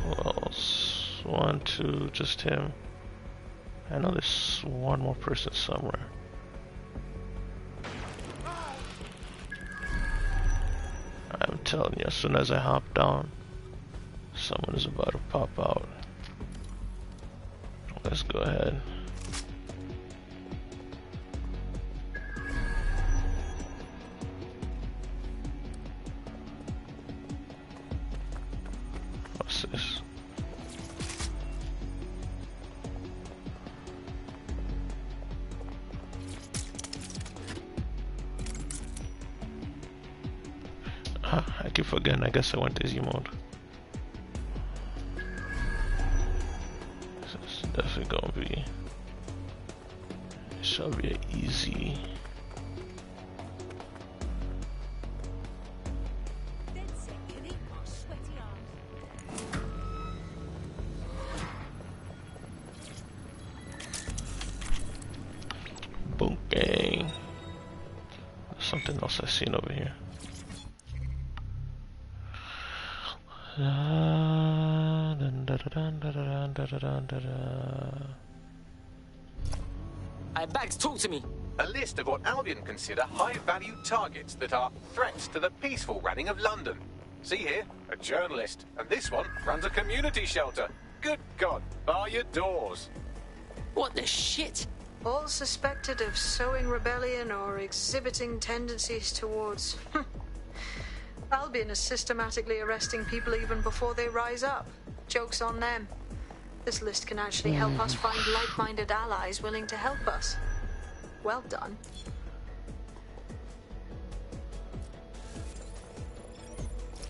Who else? 1, 2, just him. I know there's one more person somewhere. I'm telling you, as soon as I hop down, someone is about to pop out. Let's go ahead. What's this? I keep forgetting, I guess I went easy mode. So it's definitely gonna be, it shall be easy. Boom, bang. There's something else I've seen over here. Dun, dun, Hey, Bags, talk to me. A list of what Albion consider high-value targets that are threats to the peaceful running of London. See here, a journalist, and this one runs a community shelter. Good God, bar your doors. What the shit? All suspected of sowing rebellion or exhibiting tendencies towards... Albion is systematically arresting people even before they rise up. Joke's on them. This list can actually help us find like-minded allies willing to help us. Well done.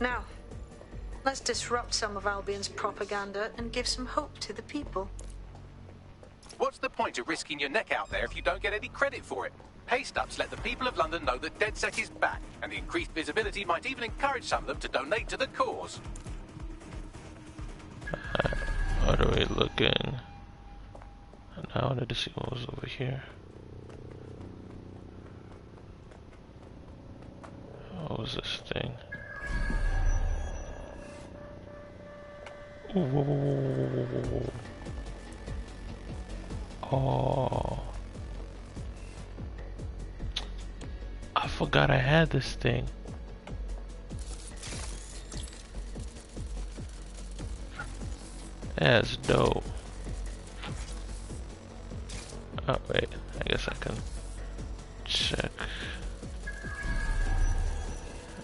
Now, let's disrupt some of Albion's propaganda and give some hope to the people. What's the point of risking your neck out there if you don't get any credit for it? Pay stubs let the people of London know that DedSec is back, and the increased visibility might even encourage some of them to donate to the cause. What are we looking? And I wanted to see what was over here. What was this thing? Ooh, whoa, whoa, whoa, whoa, whoa, whoa. Oh, I forgot I had this thing. That's dope. Oh wait, I guess I can check.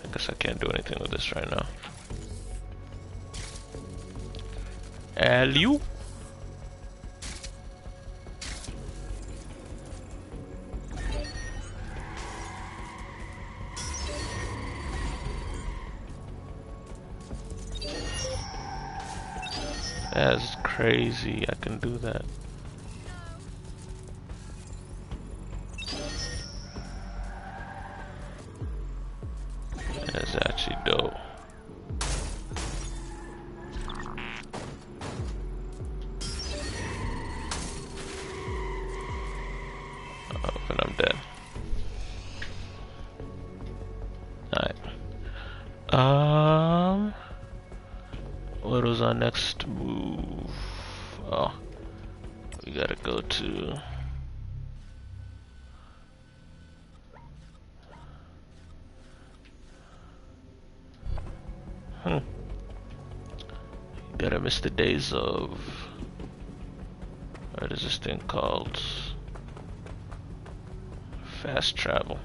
I guess I can't do anything with this right now. Alley. That's crazy, I can do that. That's actually dope. Oh, and I'm dead. Alright. What was our next move? Oh, we gotta go to... Gotta miss the days of... What is this thing called? Fast travel.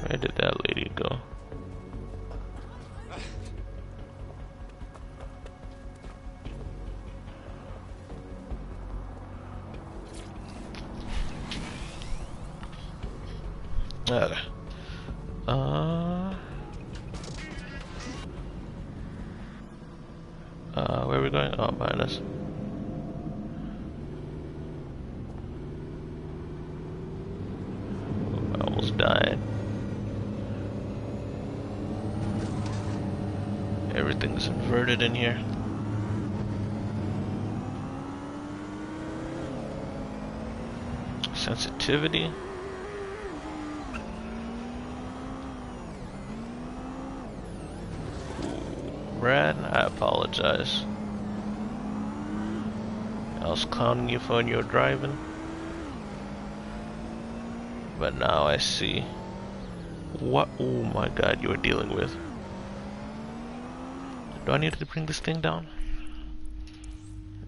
Where did that lady go? Okay. Where are we going? Oh, behind us. I almost died. Everything's inverted in here. Sensitivity. Brad, I apologize. I was clowning you for when you were driving. But now I see what, oh my god, you are dealing with. Do I need to bring this thing down?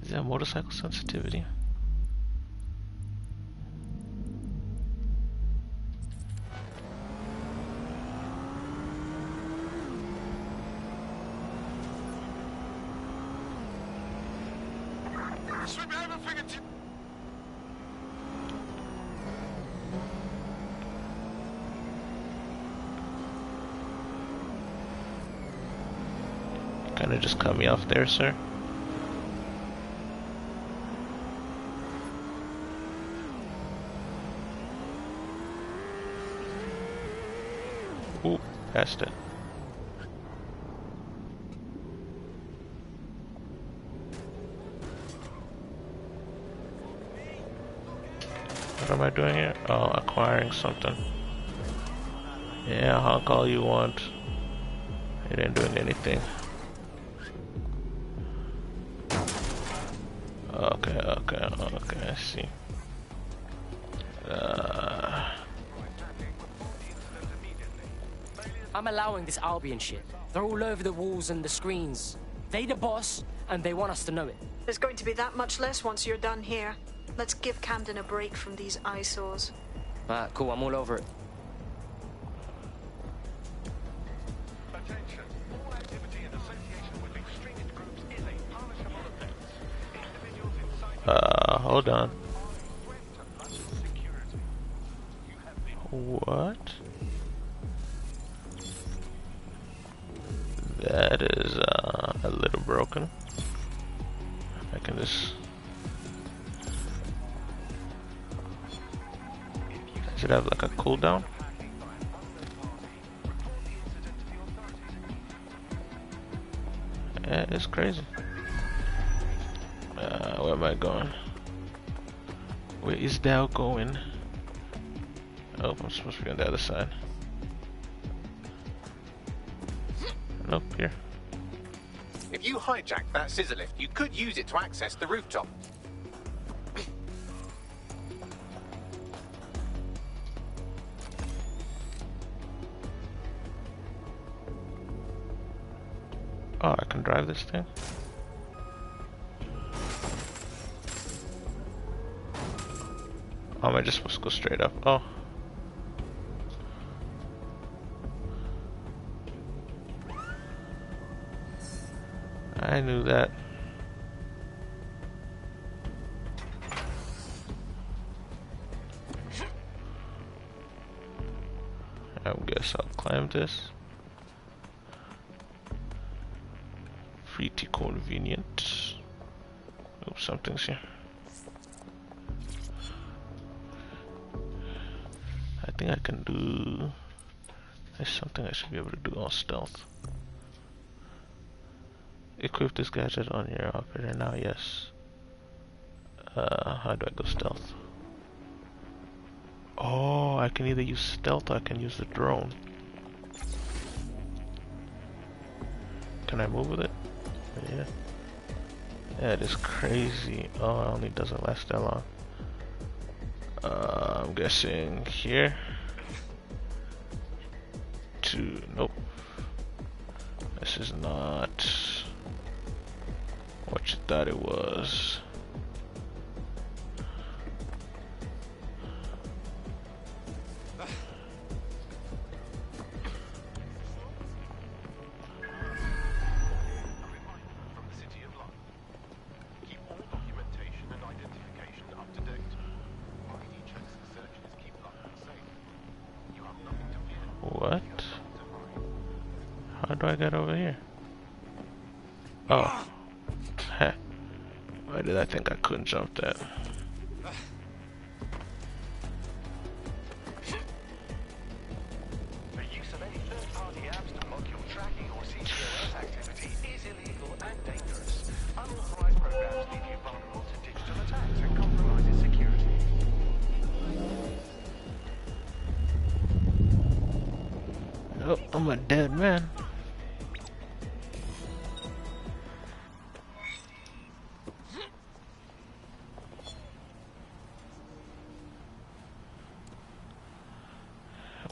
Is that motorcycle sensitivity? Kinda just cut me off there, sir. Ooh, passed it. am I doing here? Oh, acquiring something. Yeah, honk all you want. It ain't doing anything. Okay, I see. I'm allowing this Albion shit. They're all over the walls and the screens. They the boss, and they want us to know it. There's going to be that much less once you're done here. Let's give Camden a break from these eyesores. Alright, cool, I'm all over it. Hold on. What? That is a little broken. I can just... Does it have like a cooldown? Yeah, it's crazy. Where am I going? Where is thou going? Oh, I'm supposed to be on the other side. Nope, here. If you hijack that scissor lift, you could use it to access the rooftop. Oh, I can drive this thing? Oh, am I just supposed to go straight up? Oh. I knew that. I guess I'll climb this. Pretty convenient. Oh, something's here. I think I can do... There's something I should be able to do on stealth. Equip this gadget on your operator now, yes. How do I go stealth? Oh, I can either use stealth or I can use the drone. Can I move with it? Yeah. That is crazy. Oh, it only doesn't last that long. I'm guessing here. Nope. This is not what you thought it was. What? How do I get over here? Oh. Heh. Why did I think I couldn't jump that? The use of any third-party apps to mock your tracking or CTOS activity is illegal and dangerous. Unauthorized programs leave you vulnerable to digital attacks and compromises security. Oh, I'm a dead man.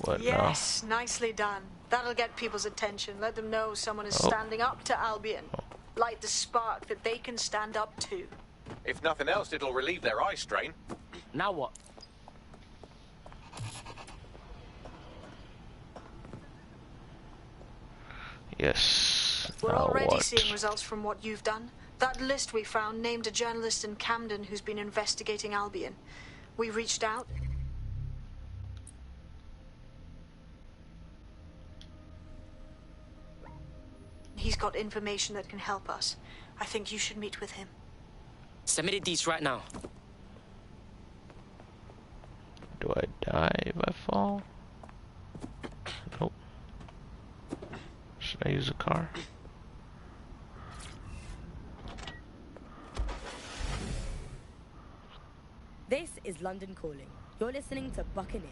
What yes, nicely done. That'll get people's attention. Let them know someone is standing up to Albion. Light the spark that they can stand up to. If nothing else, it'll relieve their eye strain. Now what? Yes. We're already seeing results from what you've done. That list we found named a journalist in Camden who's been investigating Albion. We reached out. He's got information that can help us. I think you should meet with him. Submitted these right now. Do I die if I fall? Nope. Should I use a car? This is London Calling. You're listening to Buccaneer,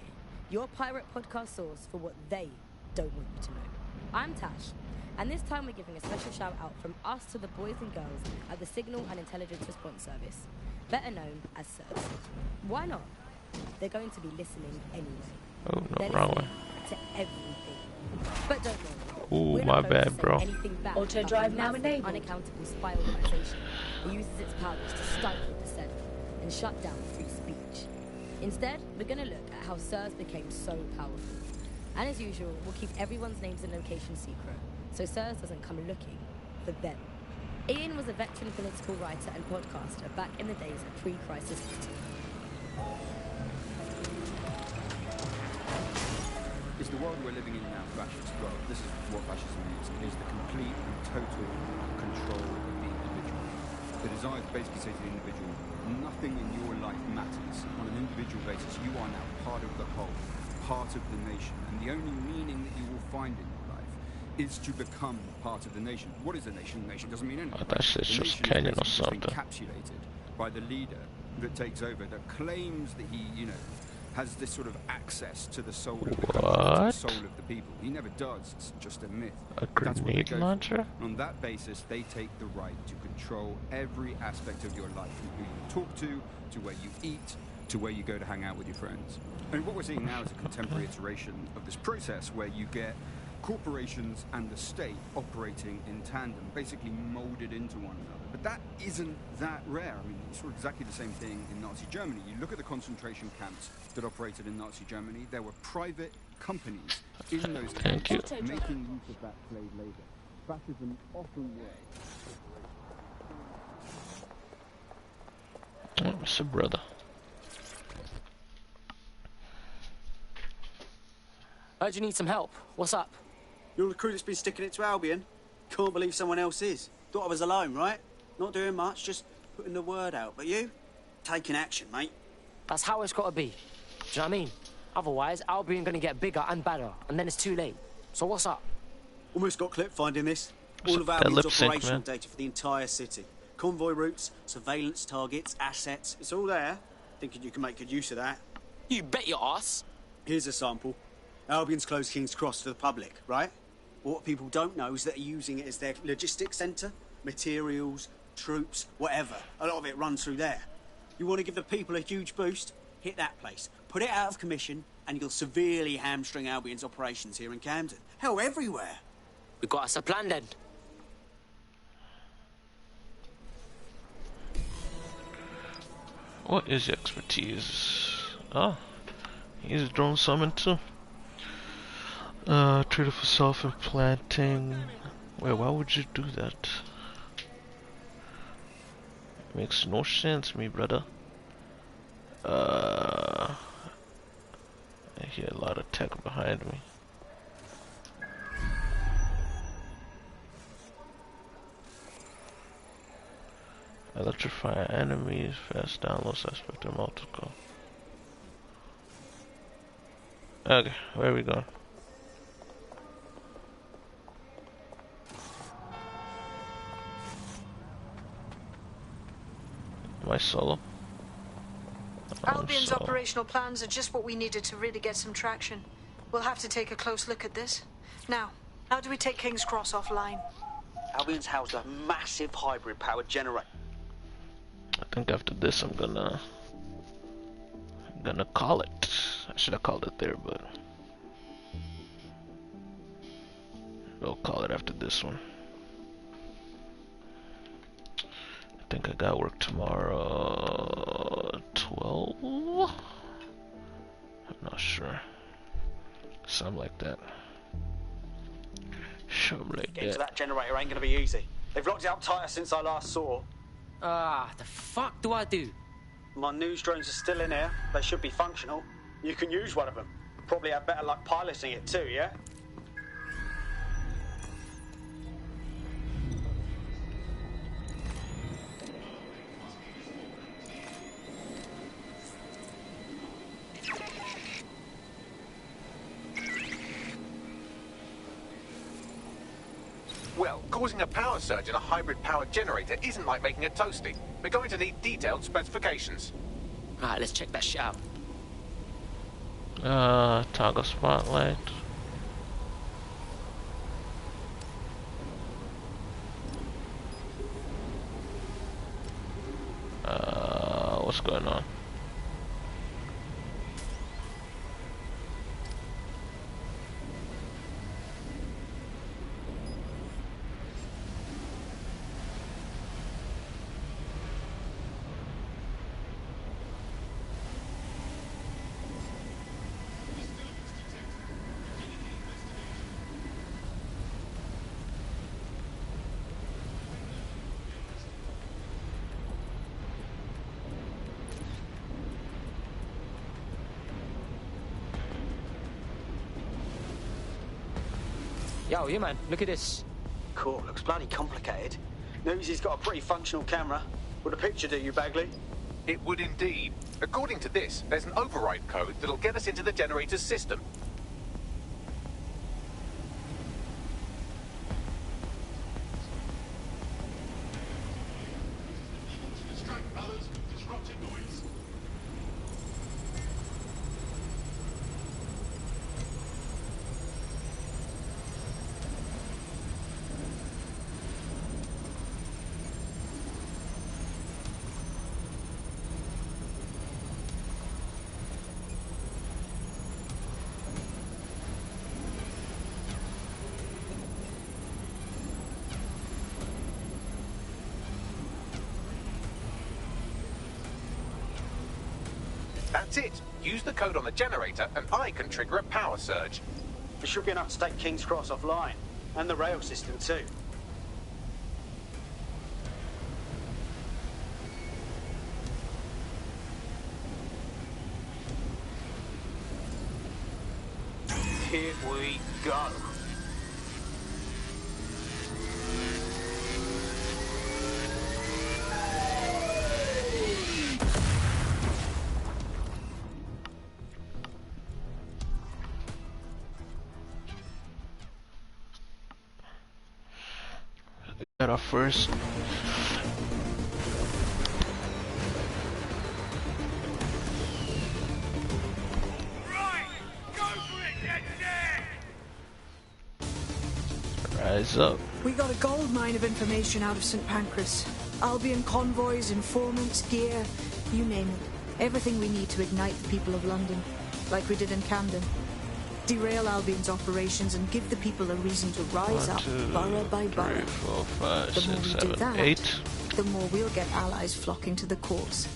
your pirate podcast source for what they don't want you to know. I'm Tash, and this time we're giving a special shout out from us to the boys and girls at the Signal and Intelligence Response Service, better known as SIRS. Why not? They're going to be listening anyway. Oh, They're no, wrong listening way. to everything. But don't worry. Ooh, We're my not going to bad, say bro. anything bad Auto about drive the now massive, enabled. unaccountable spy organization who uses its powers to stifle dissent and shut down free speech. Instead, we're going to look at how SIRS became so powerful. And as usual, we'll keep everyone's names and locations secret, so SIRS doesn't come looking for them. Ian was a veteran political writer and podcaster back in the days of pre-crisis Britain. Is the world we're living in now fascist? Well, this is what fascism is. It is the complete and total control of the individual. The desire to basically say to the individual, nothing in your life matters. On an individual basis, you are now part of the whole, part of the nation. And the only meaning that you will find in your life is to become part of the nation. What is a nation? A nation doesn't mean anything. That shit's The just nation is Kenyan or basically something. encapsulated by the leader that takes over, that claims that he, has this sort of access to the soul of the country, to the soul of the people. He never does. It's just a myth. A That's what they grenade go for. launcher? On that basis, they take the right to control every aspect of your life, from who you talk to where you eat, to where you go to hang out with your friends. And what we're seeing now is a contemporary iteration of this process where you get corporations and the state operating in tandem, basically molded into one another. But that isn't that rare. I mean, you saw exactly the same thing in Nazi Germany. You look at the concentration camps that operated in Nazi Germany, there were private companies in those camps making use of that slave labor. Fascism often works. Oh, Mr. Brother. Heard you need some help. What's up? You're the crew that's been sticking it to Albion? Can't believe someone else is. Thought I was alone, right? Not doing much, just putting the word out. But you? Taking action, mate. That's how it's got to be. Do you know what I mean? Otherwise, Albion gonna get bigger and badder, and then it's too late. So what's up? Almost got clip finding this. All of that Albion's lip sync, operational man. data for the entire city. Convoy routes, surveillance targets, assets. It's all there. Thinking you can make good use of that. You bet your ass. Here's a sample. Albion's closed King's Cross to the public, right? What people don't know is that they're using it as their logistics centre. Materials, troops, whatever. A lot of it runs through there. You want to give the people a huge boost? Hit that place. Put it out of commission, and you'll severely hamstring Albion's operations here in Camden. Hell, everywhere. We got us a plan then. What is your expertise? Oh, he's a drone summon too. Treated for self-implanting. Wait, why would you do that? Makes no sense, me brother. I hear a lot of tech behind me. Electrify enemies, fast download suspect or multiple. Okay, where are we going? Am I solo? Albion's operational plans are just what we needed to really get some traction. We'll have to take a close look at this. Now, how do we take King's Cross offline? Albion's housed a massive hybrid-powered generator. I think after this I'm gonna call it. I should have called it there, but we'll call it after this one. I think I got work tomorrow 12? I'm not sure. Something like that. Something like Getting to that. that generator ain't gonna be easy. They've locked it up tighter since I last saw. The fuck do I do? My news drones are still in here. They should be functional. You can use one of them. Probably have better luck piloting it too, yeah? Well, causing a power surge in a hybrid-powered generator isn't like making a toasty. We're going to need detailed specifications. Alright, let's check that shit out. Toggle spotlight. What's going on? Yo, yeah, man, look at this. Cool, looks bloody complicated. News he's got a pretty functional camera. Would a picture do you, Bagley? It would indeed. According to this, there's an override code that'll get us into the generator's system. That's it. Use the code on the generator and I can trigger a power surge. It should be enough to take King's Cross offline. And the rail system too. Here we go. Got our first rise up. We got a gold mine of information out of St. Pancras. Albion convoys, informants, gear, you name it. Everything we need to ignite the people of London, like we did in Camden. Derail Albion's operations and give the people a reason to rise up, borough by borough. 3, 4, 5, The more 6, we do 7, that, 8. the more we'll get allies flocking to the courts.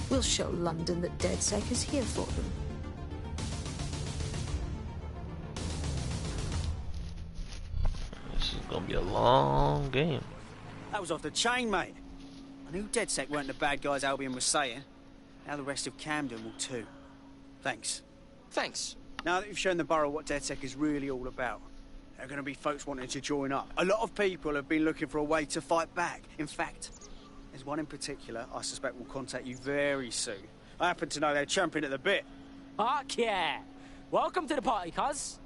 We'll show London that DedSec is here for them. This is gonna be a long game. That was off the chain, mate. I knew DedSec weren't the bad guys Albion was saying. Now the rest of Camden will too. Thanks. Thanks. Now that you've shown the borough what DedSec is really all about, there are going to be folks wanting to join up. A lot of people have been looking for a way to fight back. In fact, there's one in particular I suspect will contact you very soon. I happen to know they're champing at the bit. Fuck yeah! Welcome to the party, cuz.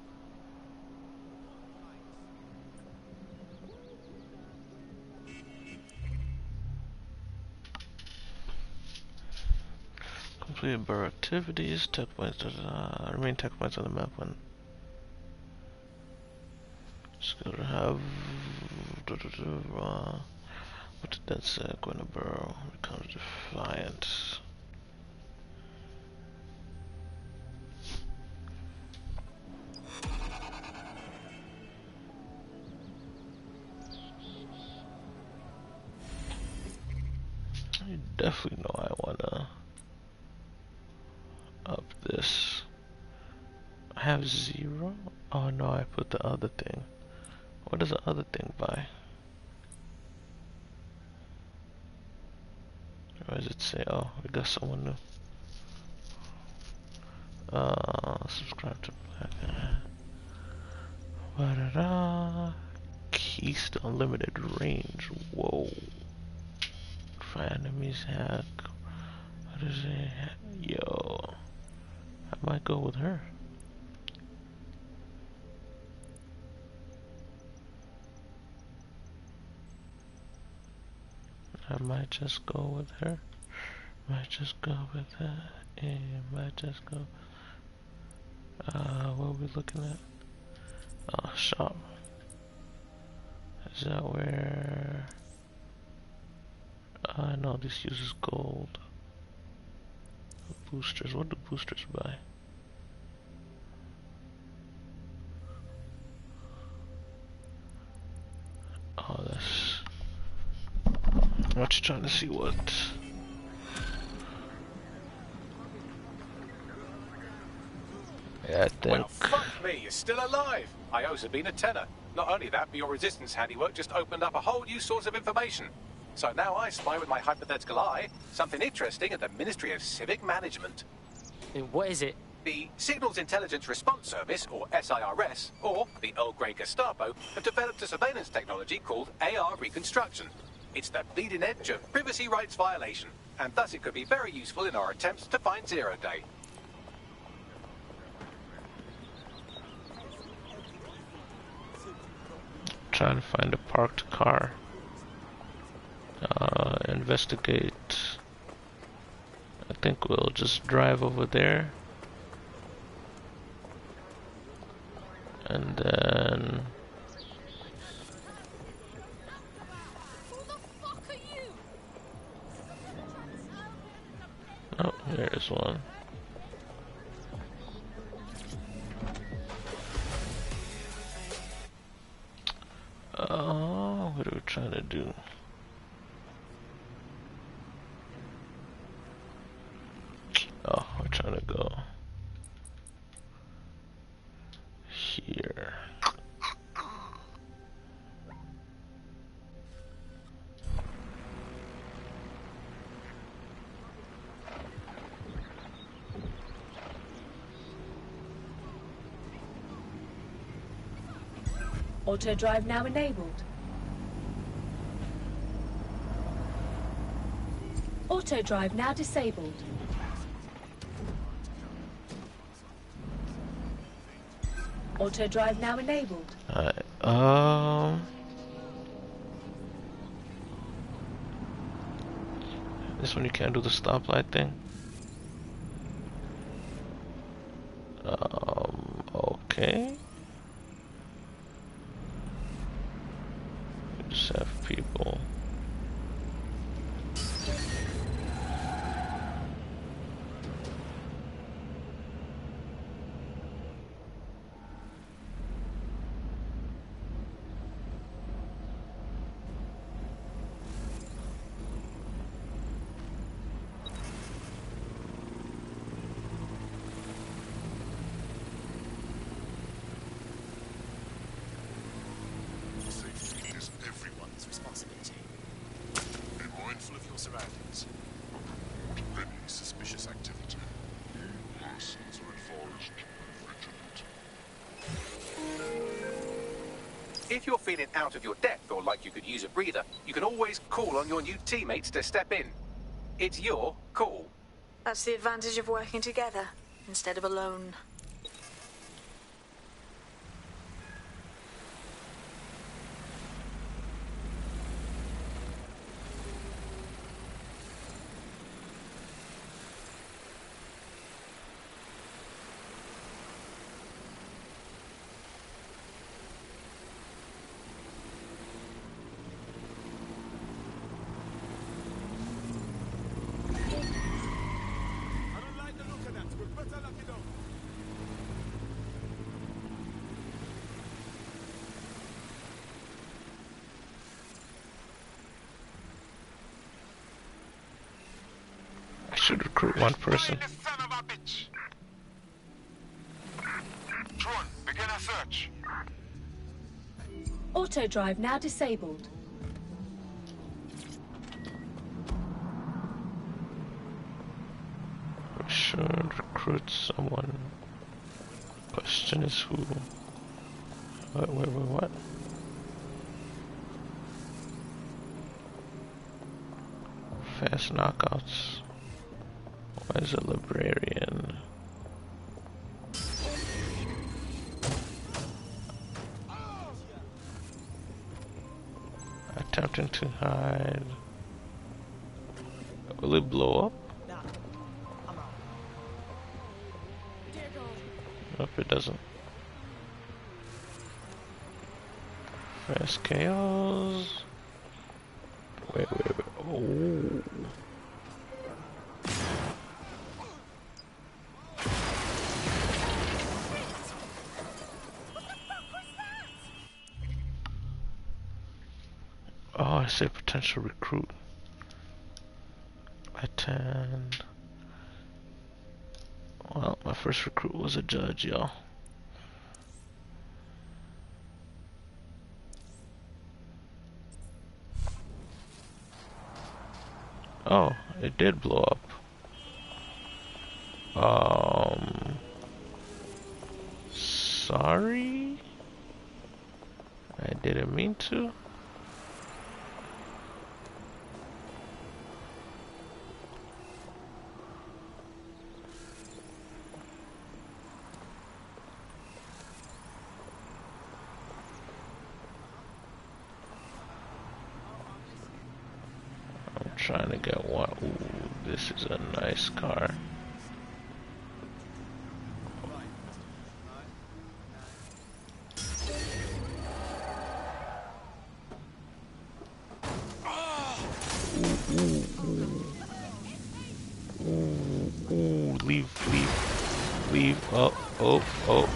Complete borough activities, tech points, remain tech points on the map when just gonna have what did that say? When a borough becomes defiant. You definitely know I wanna up this. I have 0. Oh no, I put the other thing. What does the other thing buy? Or does it say, oh, we got someone new. Subscribe to Black. Ba-da-da. Keys to unlimited range. Whoa. For enemies hack. What is it? Yo. I might go with her. I might just go with her. Might just go with her. Yeah, might just go. what are we looking at? Oh, shop. Is that where... no, this uses gold. Boosters, what do boosters buy? Oh, that's... I'm just trying to see what... Yeah, I think... Well, fuck me, you're still alive. I owe Sabine a tenner. Not only that, but your resistance handiwork just opened up a whole new source of information. So now I spy with my hypothetical eye something interesting at the Ministry of Civic Management. What is it? The Signals Intelligence Response Service, or SIRS, or the Earl Grey Gestapo, have developed a surveillance technology called AR Reconstruction. It's the bleeding edge of privacy rights violation, and thus it could be very useful in our attempts to find Zero Day. Trying to find a parked car. Investigate. I think we'll just drive over there. And then... Oh, here's one. What are we trying to do? Oh, we're trying to go here. Auto drive now enabled. Auto drive now disabled. Auto drive now enabled. Alright, this one you can't do the stoplight thing. Okay. We just have people. If you're feeling out of your depth or like you could use a breather, you can always call on your new teammates to step in. It's your call. That's the advantage of working together instead of alone. Should recruit one person. Drone, begin a search. Auto drive now disabled. We should recruit someone. Question is who? What? Fast knockouts. Why is a librarian? Attempting to hide. Will it blow up? Nope, it doesn't. Fast chaos. Wait. Oh. Oh, I say potential recruit. Attend. Well, my first recruit was a judge, y'all. Oh, it did blow up. Sorry? I didn't mean to. I'm trying to get one. Ooh, this is a nice car. Ooh, leave. Oh.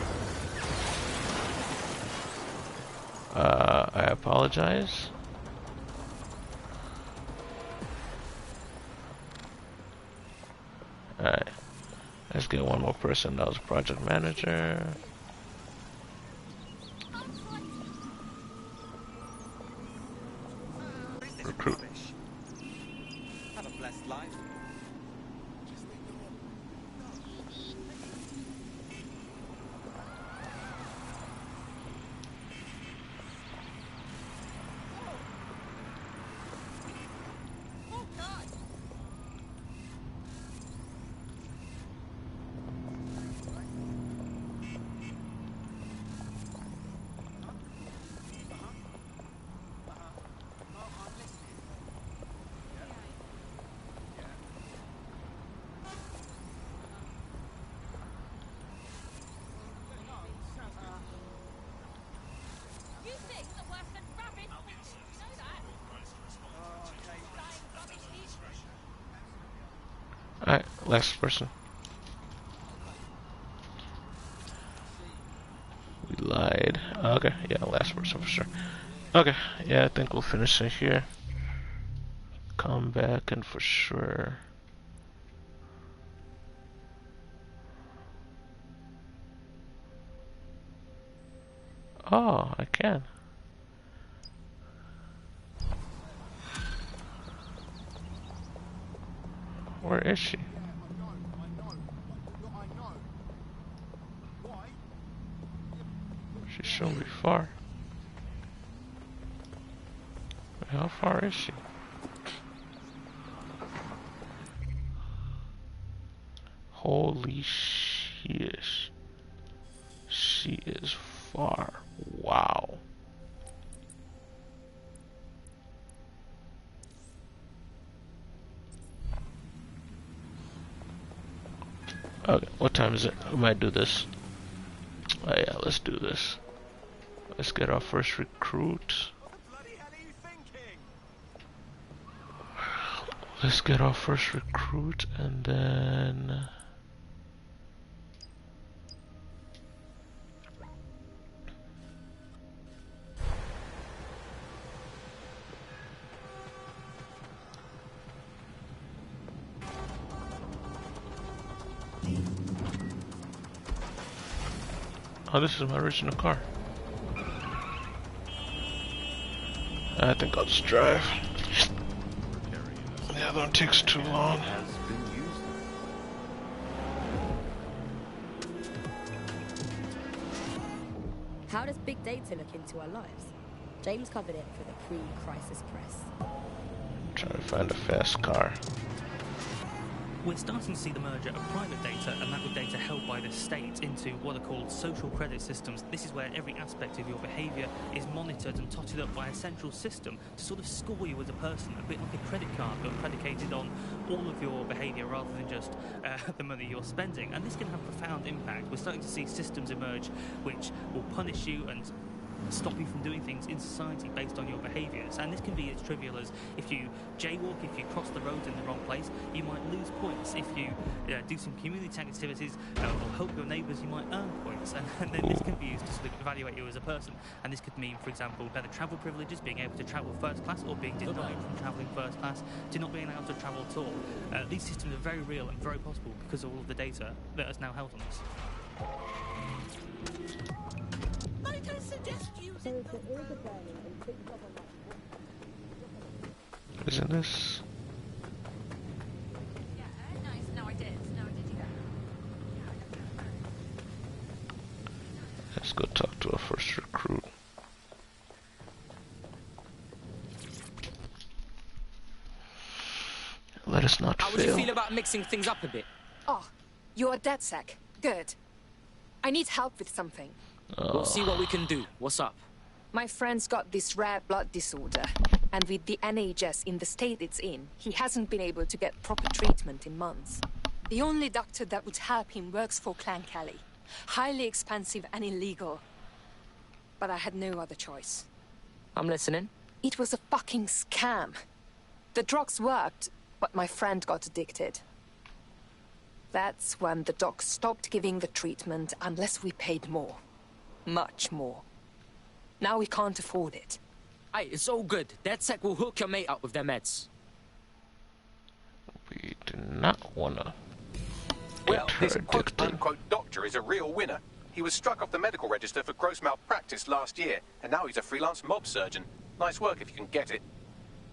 I apologize. Alright. Let's get one more person. That was project manager. Recruit. Have a blessed life. Alright, last person. We lied. Okay, yeah, last person for sure. Okay, yeah, I think we'll finish it here. Come back and for sure. Oh, I can. Where is she? She shouldn't be far. Wait, how far is she? Holy shit. She is far. Wow. Okay, what time is it? We might do this. Oh yeah, let's do this. Let's get our first recruit. Let's get our first recruit and then... Oh, this is my original car. I think I'll just drive. The other one takes too long. How does big data look into our lives? James covered it for the pre-crisis press. Trying to find a fast car. We're starting to see the merger of private data and that of data held by the state into what are called social credit systems. This is where every aspect of your behaviour is monitored and totted up by a central system to sort of score you as a person, a bit like a credit card, but predicated on all of your behaviour rather than just the money you're spending. And this can have profound impact. We're starting to see systems emerge which will punish you and stop you from doing things in society based on your behaviours. And this can be as trivial as if you jaywalk, if you cross the road in the wrong place, you might lose points. If you do some community activities or help your neighbours, you might earn points. And then this can be used to sort of evaluate you as a person. And this could mean, for example, better travel privileges, being able to travel first class, or being denied from travelling first class to not being allowed to travel at all. These systems are very real and very possible because of all of the data that is now held on us. Isn't this? No, I did. Let's go talk to our first recruit. Let us not How fail. would you feel about mixing things up a bit? Oh, you're a DedSec. Good. I need help with something. We'll see what we can do. What's up? My friend's got this rare blood disorder, and with the NHS in the state it's in, he hasn't been able to get proper treatment in months. The only doctor that would help him works for Clan Kelly. Highly expensive and illegal. But I had no other choice. I'm listening. It was a fucking scam. The drugs worked, but my friend got addicted. That's when the doc stopped giving the treatment unless we paid more. Much more. Now we can't afford it. Hey, it's all good. DedSec will hook your mate up with their meds. We do not wanna Well, get her this addicted. quote-unquote doctor is a real winner. He was struck off the medical register for gross malpractice last year, and now he's a freelance mob surgeon. Nice work if you can get it.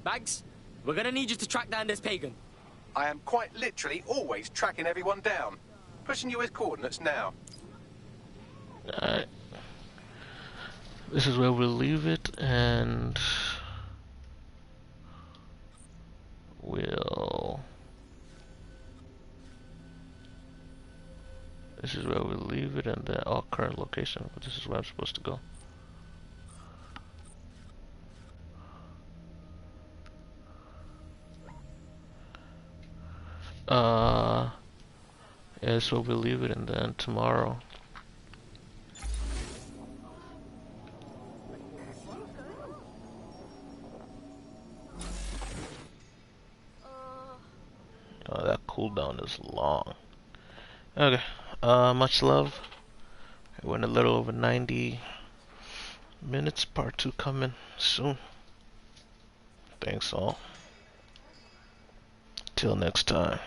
Bags, we're gonna need you to track down this pagan. I am quite literally always tracking everyone down. Pushing you his coordinates now. Alright. This is where we'll leave it, and this is where we'll leave it, and then current location, but this is where I'm supposed to go. Yeah, so we'll leave it, and then tomorrow that cooldown is long. Okay, much love. We went a little over 90 minutes. Part 2 coming soon. Thanks all. Till next time.